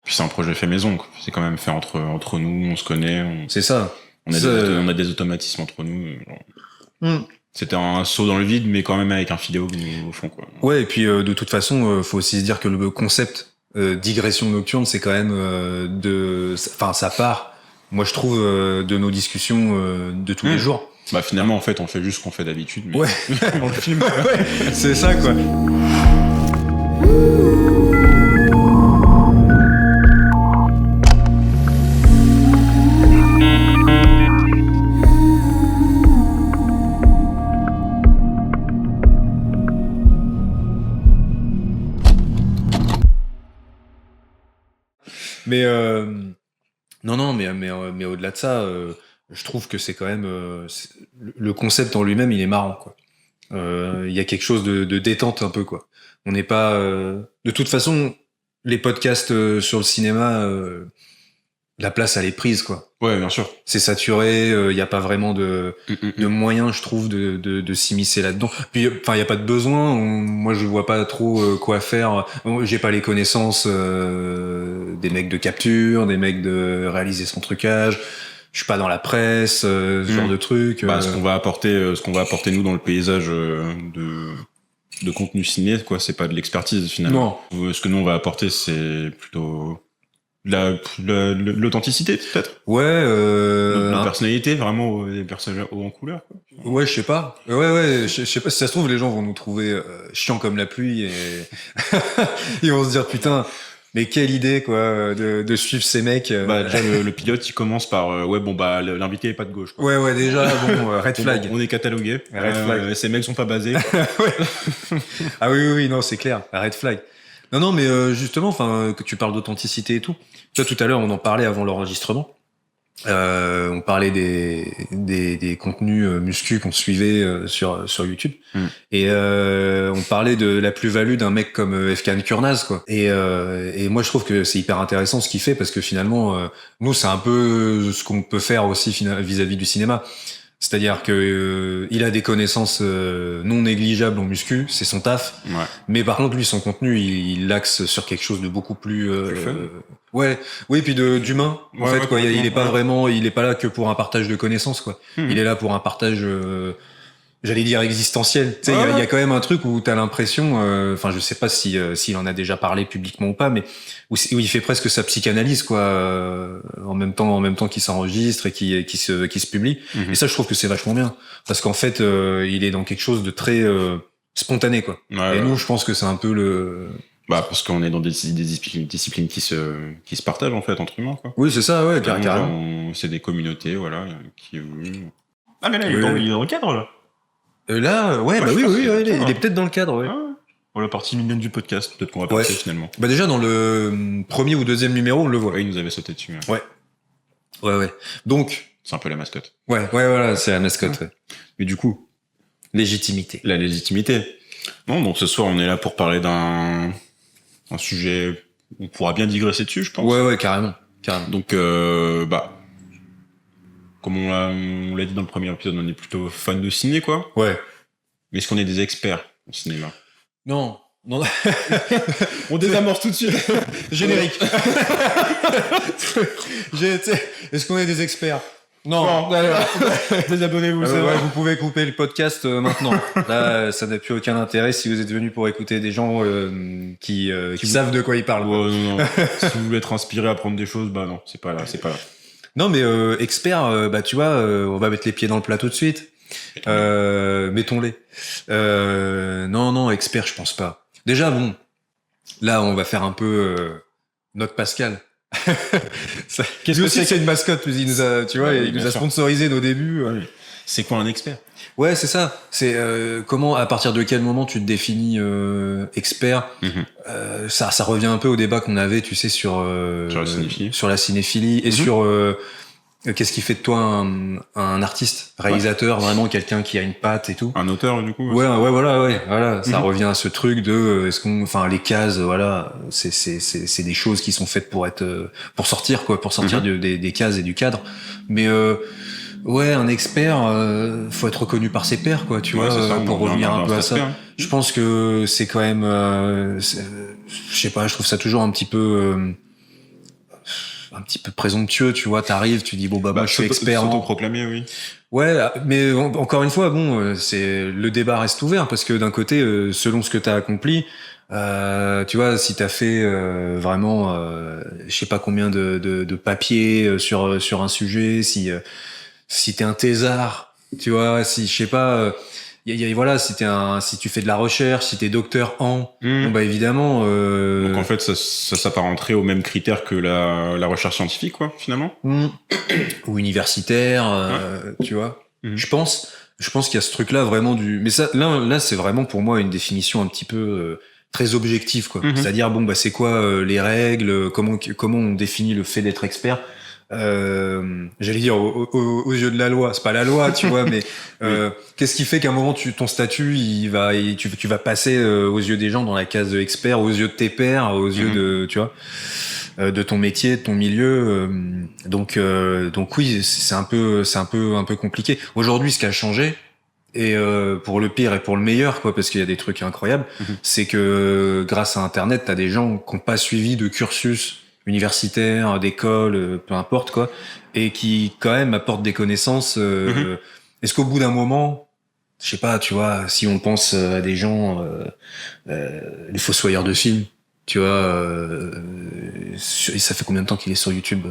Puis c'est un projet fait maison, quoi. C'est quand même fait entre nous, on se connaît. C'est ça. On a des automatismes entre nous. C'était un saut dans le vide, mais quand même avec un filet au fond, quoi. Ouais, et puis de toute façon, faut aussi se dire que le concept digression nocturne, c'est quand même ça part. Moi, je trouve de nos discussions de tous les jours. Bah finalement, en fait, on fait juste ce qu'on fait d'habitude. Mais... Ouais. Dans le film. Ouais, c'est ça, quoi. Mais non, mais au-delà de ça, je trouve que c'est quand même le concept en lui-même, il est marrant, quoi. Il y a quelque chose de détente un peu, quoi. On n'est pas de toute façon les podcasts sur le cinéma, la place elle est prise, quoi. Ouais, bien sûr. C'est saturé, il y a pas vraiment de moyens, je trouve, de s'immiscer là-dedans. Puis enfin, il y a pas de besoin. Moi, je vois pas trop quoi faire. J'ai pas les connaissances des mecs de capture, des mecs de réaliser son trucage. Je suis pas dans la presse, ce genre de truc. Bah, ce qu'on va apporter nous dans le paysage de contenu ciné, quoi, c'est pas de l'expertise finalement. Non. Ce que nous on va apporter, c'est plutôt l'authenticité, peut-être. Ouais. La personnalité, vraiment des personnages hauts en couleur, quoi. Ouais, je sais pas. Ouais, je sais pas si ça se trouve les gens vont nous trouver chiants comme la pluie et ils vont se dire putain. Mais quelle idée, quoi, de suivre ces mecs. Bah, déjà, le pilote, il commence par, l'invité est pas de gauche, quoi. Ouais, déjà, red flag. On est catalogué. Red flag. Ces mecs sont pas basés. Ouais. Ah oui, non, c'est clair. Red flag. Non, mais justement, enfin, que tu parles d'authenticité et tout. Toi, tout à l'heure, on en parlait avant l'enregistrement. On parlait des contenus muscu qu'on suivait sur YouTube et on parlait de la plus-value d'un mec comme Efkan Kurnaz, quoi. Et moi je trouve que c'est hyper intéressant ce qu'il fait parce que finalement nous c'est un peu ce qu'on peut faire aussi vis-à-vis du cinéma. C'est-à-dire que il a des connaissances non négligeables en muscu, c'est son taf. Ouais. Mais par contre, lui, son contenu, il l'axe sur quelque chose de beaucoup plus oui, puis d'humain. En fait, quoi, il est pas vraiment, il est pas là que pour un partage de connaissances, quoi. Il est là pour un partage, j'allais dire existentiel. Tu sais, il y a quand même un truc où t'as l'impression, enfin, je sais pas s'il en a déjà parlé publiquement ou pas, mais où il fait presque sa psychanalyse, quoi, en même temps qu'il s'enregistre et qui se publie. Et ça, je trouve que c'est vachement bien, parce qu'en fait, il est dans quelque chose de très spontané, quoi. Et nous, je pense que c'est un peu le... Bah, parce qu'on est dans des disciplines qui se partagent, en fait, entre humains, quoi. Oui, c'est ça, ouais, carrément. C'est des communautés, voilà, qui évoluent. Ah, mais là, il est dans le cadre, là. Là, ouais, bah oui, il est peut-être dans le cadre, ouais. Pour la partie mignonne du podcast, peut-être qu'on va passer finalement. Bah déjà, dans le premier ou deuxième numéro, on le voit. Ouais, il nous avait sauté dessus. Ouais. Donc... C'est un peu la mascotte. Ouais, voilà, c'est la mascotte, ouais. Mais du coup... Légitimité. La légitimité. Non, donc ce soir, on est là pour parler d'un sujet... On pourra bien digresser dessus, je pense. Ouais, carrément. Donc, comme on l'a dit dans le premier épisode, on est plutôt fan de ciné, quoi. Ouais. Mais est-ce qu'on est des experts en cinéma? Non. On désamorce tout de suite. Générique. Est-ce qu'on est des experts? Non. Désabonnez-vous. Vous pouvez couper le podcast maintenant. Là, ça n'a plus aucun intérêt si vous êtes venu pour écouter des gens qui savent de quoi ils parlent. Non. Si vous voulez être inspiré à prendre des choses, bah non, c'est pas là. Non, mais expert, tu vois, on va mettre les pieds dans le plat tout de suite. Mettons-les. Non, expert, je pense pas. Déjà, bon, là, on va faire un peu notre Pascal. Qu'est-ce que c'est une mascotte? Il nous a, tu vois, il nous a sponsorisé nos débuts. C'est quoi un expert? Ouais, c'est ça. C'est comment, à partir de quel moment tu te définis expert? Ça revient un peu au débat qu'on avait, tu sais, sur la cinéphilie et sur qu'est-ce qui fait de toi un artiste, réalisateur, vraiment quelqu'un qui a une patte et tout. Un auteur, du coup. Ouais, voilà. Ça revient à ce truc de, les cases, voilà, c'est des choses qui sont faites pour sortir, quoi, pour sortir des cases et du cadre. Mais, ouais, un expert, faut être reconnu par ses pairs, quoi, tu vois, ça, pour revenir un peu à ça. Hein. Je pense que c'est quand même, je sais pas, je trouve ça toujours un petit peu, un petit peu présomptueux, tu vois. T'arrives, tu dis bon bah je suis expert. S'auto-proclamer, oui. Ouais, mais encore une fois, bon, c'est le débat reste ouvert parce que d'un côté, selon ce que t'as accompli, tu vois, si t'as fait vraiment, je sais pas combien de papiers sur un sujet, si t'es un thésard, tu vois, si je sais pas, voilà, si tu fais de la recherche, si t'es docteur bon bah évidemment. Donc en fait, ça s'apparenterait aux mêmes critères que la recherche scientifique, quoi, finalement. Ou universitaire, tu vois. Je pense qu'il y a ce truc-là vraiment mais ça, là, c'est vraiment pour moi une définition un petit peu très objective, quoi. C'est-à-dire bon bah c'est quoi les règles, comment on définit le fait d'être expert. J'allais dire aux yeux de la loi, c'est pas la loi, tu vois, mais qu'est-ce qui fait qu'à un moment ton statut tu vas passer aux yeux des gens dans la case de expert, aux yeux de tes pairs, aux yeux de, tu vois, de ton métier, de ton milieu, donc oui, c'est un peu compliqué. Aujourd'hui, ce qui a changé, et pour le pire et pour le meilleur, quoi, parce qu'il y a des trucs incroyables, c'est que grâce à Internet, t'as des gens qui n'ont pas suivi de cursus universitaire, d'école, peu importe quoi, et qui quand même apportent des connaissances. Est-ce qu'au bout d'un moment, je sais pas, tu vois, si on pense à des gens, les fossoyeurs de films, tu vois, ça fait combien de temps qu'il est sur YouTube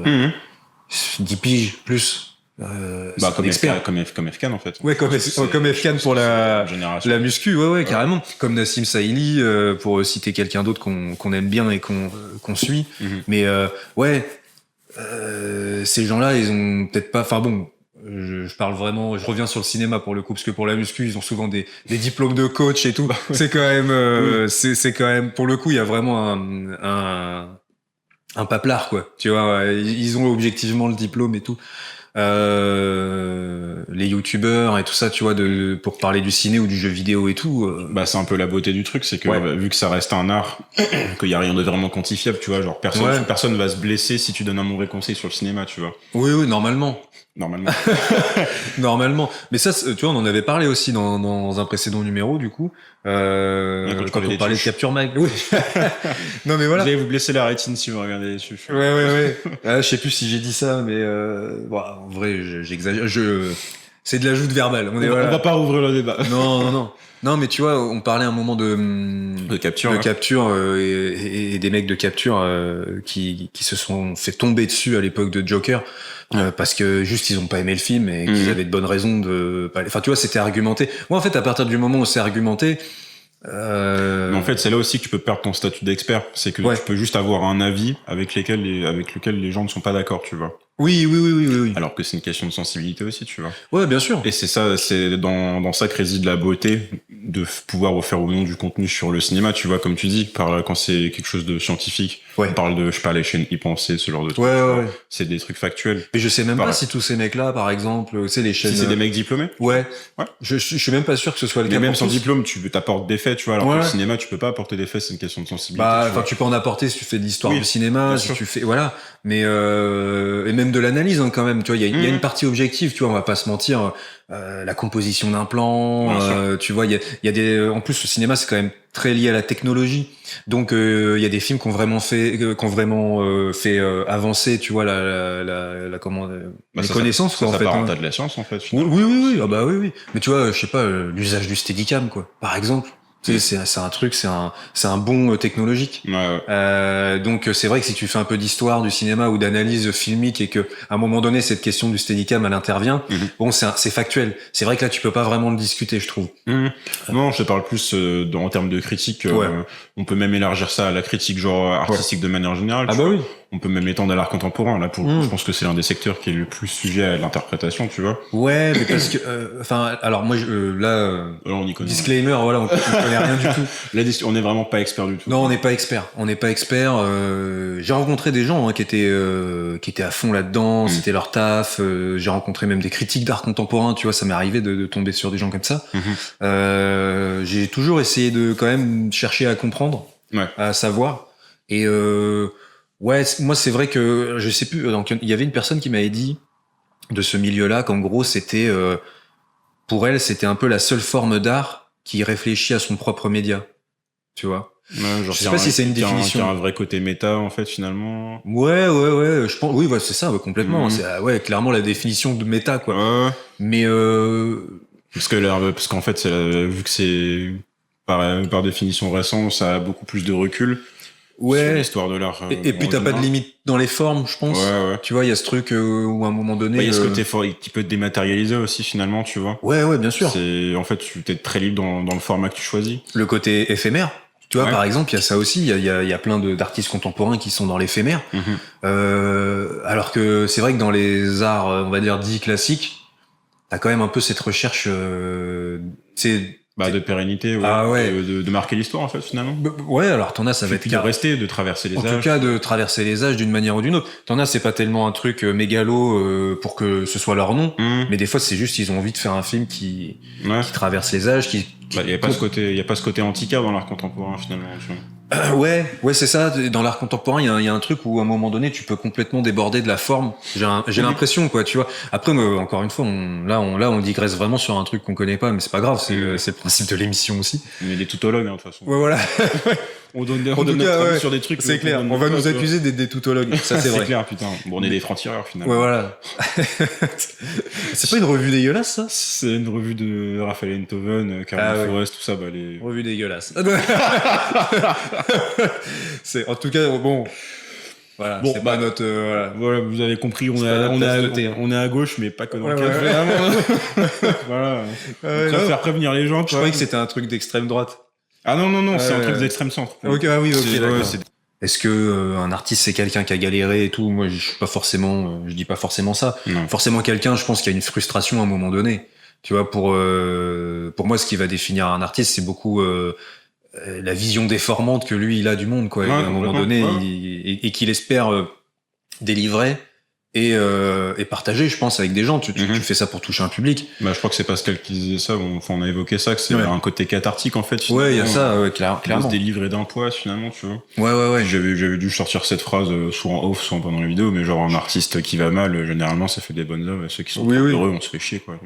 10 piges plus. Comme Fkan en fait. Ouais, comme Fkan pour la muscu, ouais, carrément. Comme Nassim Saïli, pour citer quelqu'un d'autre qu'on aime bien et qu'on suit. Mais ces gens-là, ils ont peut-être pas. Enfin bon, je parle vraiment. Je reviens sur le cinéma pour le coup, parce que pour la muscu, ils ont souvent des diplômes de coach et tout. C'est quand même, c'est quand même. Pour le coup, il y a vraiment un paplard, quoi. Tu vois, ils ont objectivement le diplôme et tout. Les youtubeurs et tout ça, tu vois, pour parler du ciné ou du jeu vidéo et tout. C'est un peu la beauté du truc, c'est que vu que ça reste un art, qu'il y a rien de vraiment quantifiable, tu vois, genre personne va se blesser si tu donnes un mauvais conseil sur le cinéma, tu vois. Oui, normalement. Normalement. Mais ça, tu vois, on en avait parlé aussi dans un précédent numéro, du coup. Quand on parlait de capture mag. Oui. Non, mais voilà. Vous allez vous blesser la rétine si vous regardez dessus. Ouais. Je sais plus si j'ai dit ça, mais en vrai, j'exagère. C'est de l'ajout verbal. On va pas rouvrir le débat. Non, mais tu vois, on parlait un moment de capture, et des mecs de capture qui se sont fait tomber dessus à l'époque de Joker. Parce que juste ils ont pas aimé le film et qu'ils avaient de bonnes raisons de pas. Enfin, tu vois, c'était argumenté. Moi, en fait, à partir du moment où c'est argumenté, mais en fait, c'est là aussi que tu peux perdre ton statut d'expert. C'est que tu peux juste avoir un avis avec lequel les gens ne sont pas d'accord, tu vois. Oui. Alors que c'est une question de sensibilité aussi, tu vois. Ouais, bien sûr. Et c'est dans ça que réside la beauté de pouvoir faire ou non du contenu sur le cinéma, tu vois, comme tu dis, quand c'est quelque chose de scientifique. On parle de, les chaînes y-penser, ce genre de trucs. Ouais. C'est des trucs factuels. Mais je sais même pas si tous ces mecs-là, par exemple, tu sais, les chaînes. Si c'est des mecs diplômés. Ouais. Je suis même pas sûr que ce soit le cas. Mais même sans diplôme, tu t'apportes des faits, tu vois. Alors que le cinéma, tu peux pas apporter des faits, c'est une question de sensibilité. Tu peux en apporter si tu fais de l'histoire du cinéma, si tu fais, voilà. Mais, et même de l'analyse, hein, quand même. Tu vois, il y a une partie objective, tu vois, on va pas se mentir. La composition d'un plan, tu vois, il y a des, en plus, le cinéma, c'est quand même très lié à la technologie. Donc, il y a des films qui ont vraiment fait avancer, tu vois, les connaissances, quoi, en fait. Ça de la science, en fait. Oui. Ah bah oui. Mais tu vois, je sais pas, l'usage du Steadicam, quoi, par exemple. C'est un truc, c'est un bon technologique. Donc c'est vrai que si tu fais un peu d'histoire du cinéma ou d'analyse filmique et que à un moment donné cette question du Steadicam elle intervient, bon c'est factuel. C'est vrai que là tu peux pas vraiment le discuter, je trouve. Non, je te parle plus en termes de critique. On peut même élargir ça à la critique genre artistique de manière générale. Ah bah oui. On peut même étendre à l'art contemporain. Là, pour le coup, je pense que c'est l'un des secteurs qui est le plus sujet à l'interprétation, tu vois. Ouais, mais parce que, alors moi, on y connaît. Disclaimer, voilà, on connaît rien du tout. Là, on n'est vraiment pas expert du tout. Non, on n'est pas expert. J'ai rencontré des gens qui étaient à fond là-dedans. C'était leur taf. J'ai rencontré même des critiques d'art contemporain. Tu vois, ça m'est arrivé de tomber sur des gens comme ça. J'ai toujours essayé de quand même chercher à comprendre, à savoir. Et moi c'est vrai que je sais plus. Donc il y avait une personne qui m'avait dit de ce milieu-là qu'en gros c'était pour elle c'était un peu la seule forme d'art qui réfléchit à son propre média. Tu vois. Ouais, genre Je sais pas si c'est une définition. Qui a un vrai côté méta, en fait, finalement. Ouais, je pense, oui, ouais, c'est ça, ouais, complètement. C'est, ouais, clairement la définition de méta, quoi. Ouais. Mais, parce qu'en fait, vu que c'est, par définition récent, ça a beaucoup plus de recul. Ouais. Sur l'histoire de l'art. Et puis t'as pas de limite dans les formes, je pense. Ouais. Tu vois, il y a ce truc où à un moment donné. Il y a ce côté fort qui peut te dématérialiser aussi, finalement, tu vois. Ouais, bien sûr. En fait, tu es très libre dans le format que tu choisis. Le côté éphémère. Tu vois, par exemple, il y a ça aussi. Il y a plein d'artistes contemporains qui sont dans l'éphémère. Alors que c'est vrai que dans les arts, on va dire dits classiques, t'as quand même un peu cette recherche, de pérennité, de marquer l'histoire, en fait, finalement. Ouais, alors t'en as, ça va être de rester, de traverser les âges. En tout cas, de traverser les âges d'une manière ou d'une autre. T'en as, c'est pas tellement un truc mégalo pour que ce soit leur nom, mais des fois, c'est juste ils ont envie de faire un film qui traverse les âges, il y a pas ce côté antiquaire dans l'art contemporain, finalement, tu vois. Ouais, c'est ça. Dans l'art contemporain, il y a un truc où à un moment donné, tu peux complètement déborder de la forme. J'ai l'impression, quoi, tu vois. Après, encore une fois, on digresse vraiment sur un truc qu'on connaît pas, mais c'est pas grave. C'est le principe de l'émission aussi. On est des toutologues, de toute façon. Ouais, voilà. On donne notre avis sur des trucs. C'est clair. On va nous accuser d'être des toutologues. Ça, c'est vrai. C'est clair, putain. Bon, on est des francs-tireurs, finalement. Ouais, voilà. C'est pas une revue dégueulasse, ça? C'est une revue de Raphaël Enthoven, Caroline Forest, tout ça, Revue dégueulasse. En tout cas, bon. Voilà, c'est pas notre, voilà, vous avez compris, on est à gauche, mais pas que dans le cadre. Voilà. On préfère prévenir les gens. Je croyais que c'était un truc d'extrême droite. Ah non, c'est un truc d'extrême centre. Ok, d'accord. Est-ce que un artiste c'est quelqu'un qui a galéré et tout? Moi, je dis pas forcément ça. Non. Forcément quelqu'un, je pense qu'il y a une frustration à un moment donné. Tu vois, pour moi, ce qui va définir un artiste, c'est beaucoup la vision déformante que lui il a du monde, quoi. Et à un moment donné, et qu'il espère délivrer et partager, je pense, avec des gens. Tu fais ça pour toucher un public. Je crois que c'est Pascal qui disait ça. On a évoqué ça, que c'est un côté cathartique, en fait. Ouais, il y a ça, clairement. Se délivrer d'un poids, finalement, tu vois. Ouais. J'avais dû sortir cette phrase, soit en off, soit pendant la vidéo, mais genre, un artiste qui va mal, généralement, ça fait des bonnes œuvres, et ceux qui sont heureux, on se fait chier, quoi.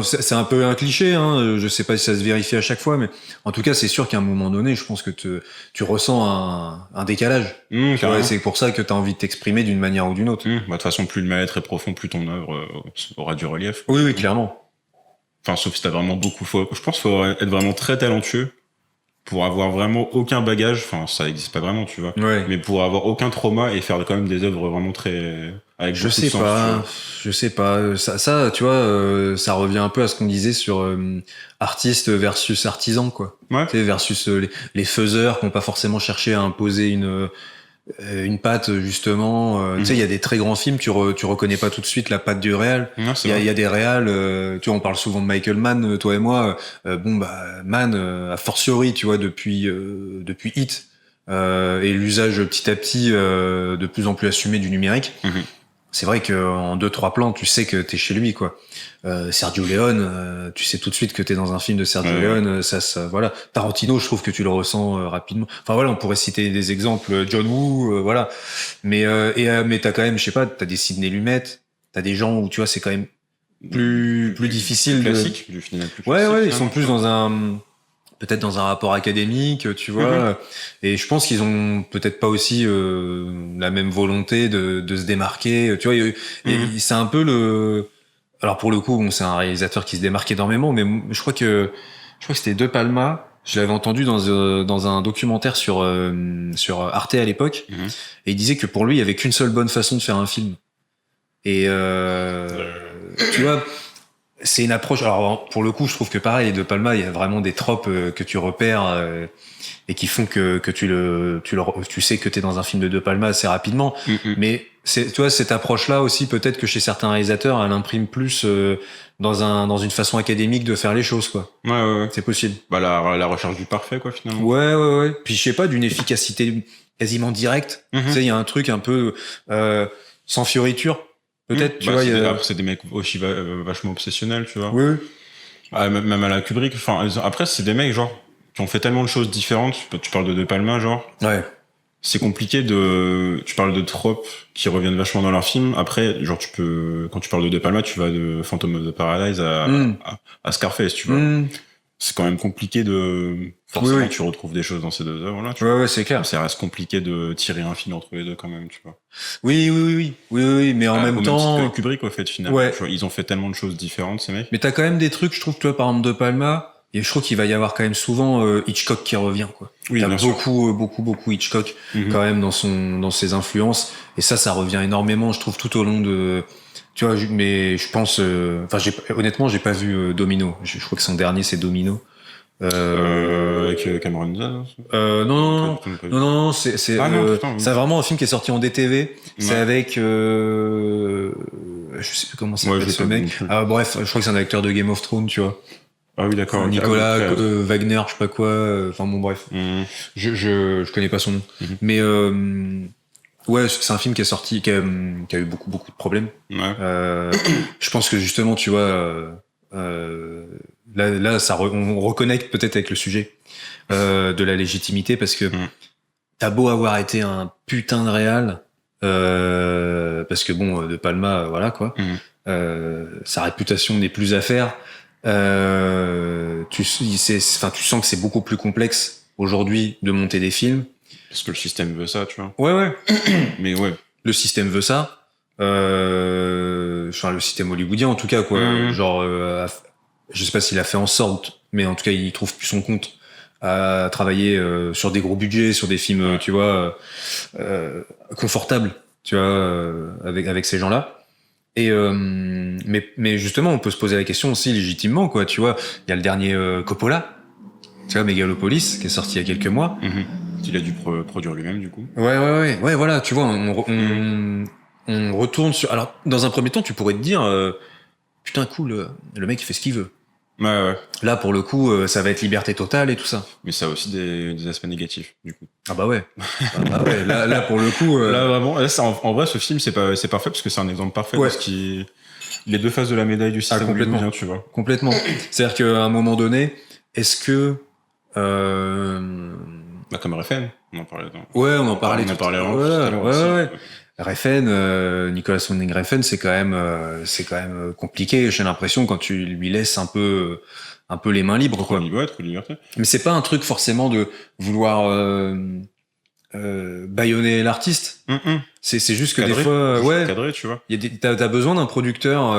C'est un peu un cliché, hein. Je sais pas si ça se vérifie à chaque fois, mais en tout cas, c'est sûr qu'à un moment donné, je pense que tu ressens un décalage. C'est pour ça que t'as envie de t'exprimer d'une manière ou d'une autre. De toute façon, plus le mal-être est profond, plus ton œuvre aura du relief. Oui, clairement. Enfin, sauf si t'as vraiment je pense qu'il faut être vraiment très talentueux pour avoir vraiment aucun bagage. Enfin, ça existe pas vraiment, tu vois. Ouais. Mais pour avoir aucun trauma et faire quand même des œuvres vraiment très, avec beaucoup de sens. Je sais pas. Ça, tu vois, ça revient un peu à ce qu'on disait sur artiste versus artisan, quoi. Ouais. Tu sais, versus les faiseurs qui n'ont pas forcément cherché à imposer une patte, justement. Tu sais, il y a des très grands films, tu reconnais pas tout de suite la patte du réal. Il y a des réals, tu vois, on parle souvent de Michael Mann, toi et moi. Mann, a fortiori, tu vois, depuis Hit, et l'usage petit à petit de plus en plus assumé du numérique. C'est vrai qu'en 2-3 plans, tu sais que t'es chez lui, quoi. Sergio Leone, tu sais tout de suite que t'es dans un film de Sergio Leone. Ça, voilà. Tarantino, je trouve que tu le ressens rapidement. Enfin voilà, on pourrait citer des exemples. John Woo, voilà. Mais t'as quand même, je sais pas, t'as des Sidney Lumet, t'as des gens où tu vois, c'est quand même plus difficile. Classique, du final. Ouais, ils sont plus peut-être dans un rapport académique, tu vois. Et je pense qu'ils ont peut-être pas aussi la même volonté de se démarquer, tu vois. Et c'est un peu alors pour le coup, c'est un réalisateur qui se démarque énormément, mais je crois que c'était De Palma. Je l'avais entendu dans un documentaire sur Arte à l'époque, et il disait que pour lui, il y avait qu'une seule bonne façon de faire un film. Et tu vois. C'est une approche. Alors pour le coup, je trouve que pareil, De Palma, il y a vraiment des tropes que tu repères et qui font que tu sais que t'es dans un film de De Palma assez rapidement. Mais tu vois, cette approche-là aussi, peut-être que chez certains réalisateurs, elle imprime plus dans une façon académique de faire les choses, quoi. Ouais. C'est possible. La recherche du parfait, quoi, finalement. Ouais. Puis je sais pas, d'une efficacité quasiment directe. Tu sais, il y a un truc un peu sans fioriture. Peut-être, tu vois. C'est des mecs aussi vachement obsessionnels, tu vois. Oui. Même à la Kubrick. Enfin, après, c'est des mecs, genre, qui ont fait tellement de choses différentes. Tu parles de Palma, genre. Ouais. C'est compliqué tu parles de tropes qui reviennent vachement dans leurs films. Après, genre, quand tu parles de Palma, tu vas de Phantom of the Paradise à Scarface, tu vois. c'est quand même compliqué de... Forcément, Oui, oui. tu retrouves des choses dans ces deux œuvres-là, tu Ouais, vois. ouais, c'est clair. Ça reste compliqué de tirer un fil entre les deux quand même, tu vois. Oui, mais en même Au temps. même titre que Kubrick, au fait, finalement. Ouais. Tu vois, ils ont fait tellement de choses différentes, ces mecs. Mais t'as quand même des trucs, je trouve, toi, par exemple, De Palma, et je trouve qu'il va y avoir quand même souvent Hitchcock qui revient, quoi. Oui, T'as bien sûr. beaucoup Hitchcock Mhm. quand même dans ses influences, et ça revient énormément, je trouve, tout au long de. Tu vois, mais je pense, honnêtement, j'ai pas vu Domino. Je crois que son dernier c'est Domino. Avec Cameron Diaz. Non, c'est Ah non, putain, oui. c'est vraiment un film qui est sorti en DTV. C'est Ouais. avec je sais plus comment s'appelle je ce sais pas mec. non plus. Ah bref, je crois que c'est un acteur de Game of Thrones, tu vois. Ah oui, d'accord. Nicolas Ah, oui, Wagner, je sais pas quoi. Enfin bon, bref. Mhm. Je connais pas son nom. Mhm. Mais ouais, c'est un film qui est sorti, qui a eu beaucoup de problèmes. Ouais. Je pense que justement, tu vois, là, on reconnecte peut-être avec le sujet de la légitimité, parce que t'as beau avoir été un putain de réal, parce que bon, De Palma, voilà quoi, sa réputation n'est plus à faire. Tu sens que c'est beaucoup plus complexe aujourd'hui de monter des films. Parce que le système veut ça, tu vois. Ouais. Mais ouais. Le système veut ça. Le système hollywoodien en tout cas, quoi. Genre, je sais pas s'il a fait en sorte, mais en tout cas, il trouve plus son compte à travailler sur des gros budgets, sur des films, tu vois, confortables, tu vois, avec ces gens-là. Et mais justement, on peut se poser la question aussi légitimement, quoi. Tu vois, il y a le dernier Coppola, tu vois, Megalopolis, qui est sorti il y a quelques mois. Il a dû produire lui-même, du coup. Ouais, voilà, tu vois, on retourne sur. Alors, dans un premier temps, tu pourrais te dire, putain, cool, le mec il fait ce qu'il veut. Ouais. Là, pour le coup, ça va être liberté totale et tout ça. Mais ça a aussi des aspects négatifs, du coup. Ah bah ouais. Là, pour le coup. Là, vraiment, là, en vrai, ce film, c'est parfait parce que c'est un exemple parfait de ce qui. Les deux faces de la médaille du système hollywoodien, tu vois. Complètement. C'est-à-dire qu'à un moment donné, est-ce que. Comme Refn, on en parlait. Ouais, on en parlait. On en parlait avant. Ouais. Refn, Nicolas Winding Refn, c'est quand même compliqué. J'ai l'impression quand tu lui laisses un peu les mains libres, quoi. Trop liberté. Mais c'est pas un truc forcément de vouloir bâillonner l'artiste. C'est juste que cadré, des fois, cadré, tu vois. T'as besoin d'un producteur,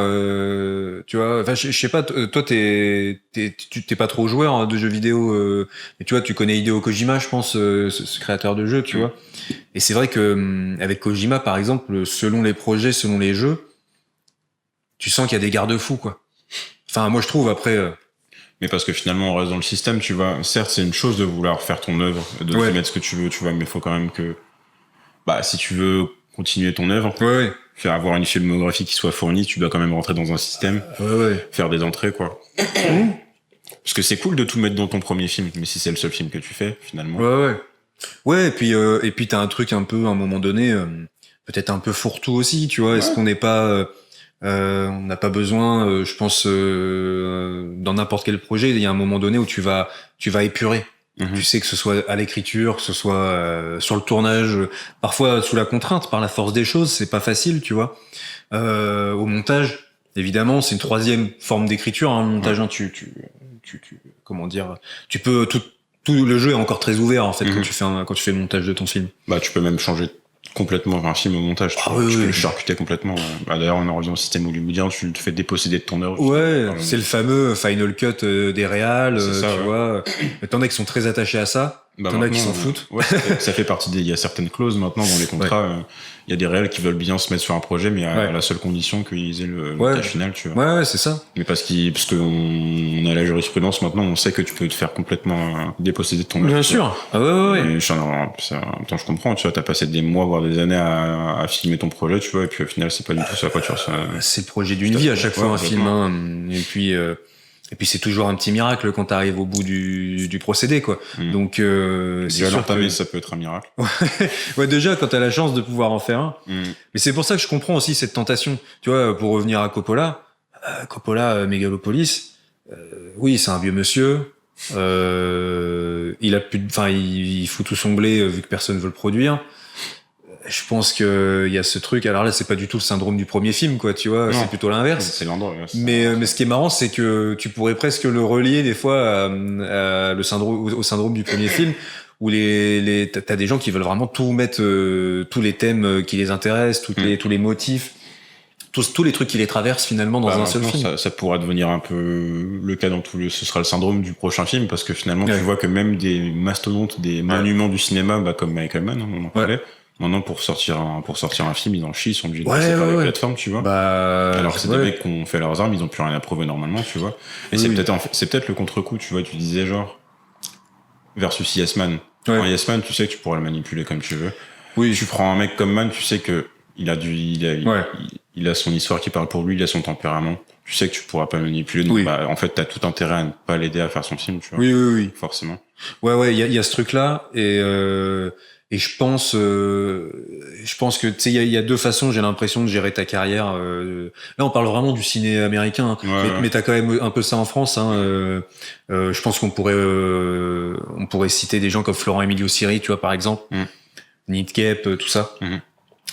tu vois. Enfin, je sais pas. Toi, t'es pas trop joueur de jeux vidéo, mais tu vois, tu connais Hideo Kojima, je pense, ce créateur de jeux, tu vois. Et c'est vrai que avec Kojima, par exemple, selon les projets, selon les jeux, tu sens qu'il y a des garde-fous, quoi. Enfin, moi, je trouve après. Mais parce que finalement, on reste dans le système, tu vois. Certes, c'est une chose de vouloir faire ton œuvre, de te mettre ce que tu veux, tu vois, mais il faut quand même que, si tu veux continuer ton œuvre, faire avoir une filmographie qui soit fournie, tu dois quand même rentrer dans un système, faire des entrées, quoi. Parce que c'est cool de tout mettre dans ton premier film, mais si c'est le seul film que tu fais, finalement. Ouais, et puis t'as un truc un peu, à un moment donné, peut-être un peu fourre-tout aussi, tu vois. Est-ce qu'on n'est pas, on n'a pas besoin, je pense, dans n'importe quel projet, il y a un moment donné où tu vas épurer. Tu sais, que ce soit à l'écriture, que ce soit sur le tournage, parfois sous la contrainte, par la force des choses, c'est pas facile, tu vois. Au montage, évidemment, c'est une troisième forme d'écriture, hein, le montage. Tu comment dire, tu peux tout le jeu est encore très ouvert en fait quand tu fais le montage de ton film. Tu peux même changer complètement un film au montage. Tu peux le charcuter complètement. D'ailleurs, on en revient au système hollywoodien, tu te fais déposséder de ton œuvre. Ouais, c'est le fameux final cut des réals, tu vois. T'en as qui sont très attachés à ça. T'en as qui s'en foutent. Ça fait partie il y a certaines clauses maintenant dans les contrats. Il y a des réals qui veulent bien se mettre sur un projet, mais à la seule condition qu'ils aient le montage final, tu vois. Ouais, c'est ça. Mais parce qu'on a la jurisprudence maintenant, on sait que tu peux te faire complètement déposséder de ton œuvre. Bien sûr. Ah ouais. Attends, je comprends, tu vois, t'as passé des mois, voire des années à filmer ton projet, tu vois, et puis au final, c'est pas du tout ça, quoi, tu vois. C'est le projet d'une vie à chaque fois, un film, hein. Et puis c'est toujours un petit miracle quand t'arrives au bout du procédé, quoi. Donc c'est sûr que ça peut être un miracle. Ouais, déjà quand t'as la chance de pouvoir en faire un. Mais c'est pour ça que je comprends aussi cette tentation. Tu vois, pour revenir à Coppola, Megalopolis, oui, c'est un vieux monsieur. Il fout tout son blé vu que personne veut le produire. Je pense que il y a ce truc. Alors là, c'est pas du tout le syndrome du premier film, quoi. Tu vois, c'est plutôt l'inverse. C'est l'endroit. Mais ce qui est marrant, c'est que tu pourrais presque le relier des fois au syndrome du premier film, où t'as des gens qui veulent vraiment tout mettre, tous les thèmes qui les intéressent, tous les motifs, tous les trucs qui les traversent finalement dans un seul film. Ça pourra devenir un peu le cas ce sera le syndrome du prochain film, parce que finalement, tu vois que même des mastodontes, des monuments du cinéma, comme Michael Mann, on en parlait. Maintenant, pour sortir un film, ils en chient, ils sont obligés de passer par les plateformes, tu vois. Alors, c'est des mecs qui ont fait leurs armes, ils ont plus rien à prouver normalement, tu vois. Et c'est peut-être le contre-coup, tu vois, tu disais genre, versus Yes Man. En Yes Man, tu sais que tu pourras le manipuler comme tu veux. Oui. Tu prends un mec comme Man, tu sais que il a son histoire qui parle pour lui, il a son tempérament. Tu sais que tu pourras pas le manipuler. Donc, en fait, t'as tout intérêt à ne pas l'aider à faire son film, tu vois. Oui. Forcément. Ouais, il y a ce truc-là, et je pense que tu sais, il y a deux façons, j'ai l'impression, de gérer ta carrière. Là, on parle vraiment du ciné américain, mais t'as quand même un peu ça en France. Je pense qu'on pourrait citer des gens comme Florent Emilio Siri, tu vois, par exemple, Nick Cape, tout ça,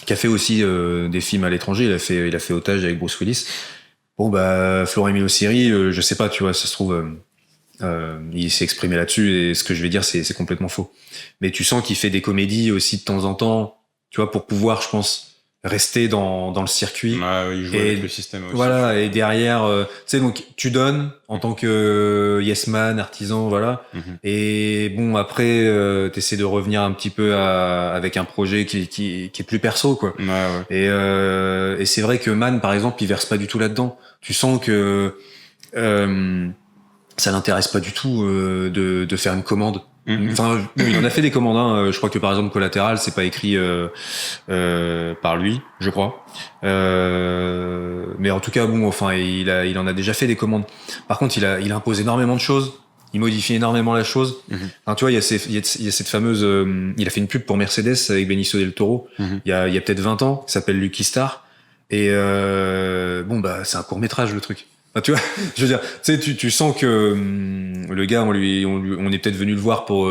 qui a fait aussi des films à l'étranger. Il a fait Otage avec Bruce Willis. Bon, Florent Emilio Siri, je sais pas, tu vois, ça se trouve. Il s'est exprimé là-dessus, et ce que je vais dire, c'est complètement faux. Mais tu sens qu'il fait des comédies aussi de temps en temps, tu vois, pour pouvoir, je pense, rester dans le circuit. Il joue avec le système aussi. Voilà, et derrière, tu sais, donc tu donnes en tant que yes man, artisan, voilà. Et bon, après, t'essaies de revenir un petit peu avec un projet qui est plus perso, quoi. Et c'est vrai que Man, par exemple, il verse pas du tout là-dedans. Tu sens que ça l'intéresse pas du tout de faire une commande. Enfin, il en a fait des commandes. Je crois que par exemple Collatéral, c'est pas écrit par lui, je crois. Mais en tout cas, bon, enfin, il en a déjà fait des commandes. Par contre, il impose énormément de choses. Il modifie énormément la chose. Enfin, tu vois, il y a cette fameuse. Il a fait une pub pour Mercedes avec Benicio del Toro. Il y a peut-être 20 ans, qui s'appelle Lucky Star. Et c'est un court métrage, le truc. Enfin, tu vois, je veux dire, tu sais, tu sens que le gars, on est peut-être venu le voir pour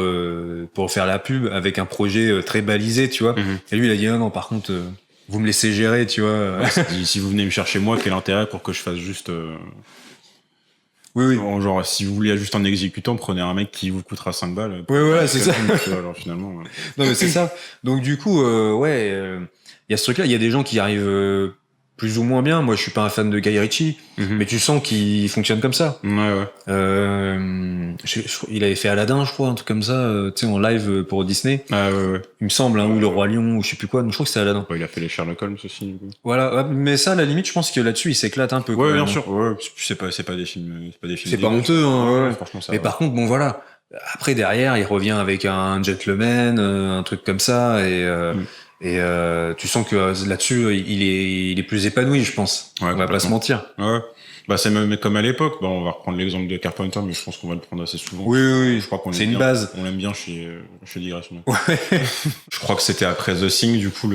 faire la pub avec un projet très balisé, tu vois. Et lui, il a dit non, par contre, vous me laissez gérer, tu vois. Si vous venez me chercher moi, quel intérêt pour que je fasse juste. Oui. Genre, si vous voulez juste un exécutant, prenez un mec qui vous coûtera 5 balles. Oui, voilà, c'est ça. Alors finalement. Non, mais c'est ça. Donc du coup, il y a ce truc-là. Il y a des gens qui arrivent plus ou moins bien. Moi, je suis pas un fan de Guy Ritchie, mais tu sens qu'il fonctionne comme ça. Il avait fait Aladdin, je crois, un truc comme ça, tu sais, en live pour Disney. Il me semble, ou Le Roi Lion, ou je sais plus quoi. Donc, je crois que c'est Aladdin. Il a fait les Sherlock Holmes aussi. Du coup. Voilà, mais ça, à la limite, je pense que là-dessus, il s'éclate un peu. Ouais, bien sûr. Ouais, c'est pas des films. C'est pas honteux, hein. Franchement, ça. Mais par contre, bon, voilà. Après, derrière, il revient avec un gentleman, un truc comme ça, et tu sens que là-dessus, il est plus épanoui, je pense. On va pas se mentir. Ouais. C'est même comme à l'époque. On va reprendre l'exemple de Carpenter, mais je pense qu'on va le prendre assez souvent. Oui. Je crois qu'on c'est une base. On l'aime bien chez Digression. Ouais. Je crois que c'était après The Thing, du coup,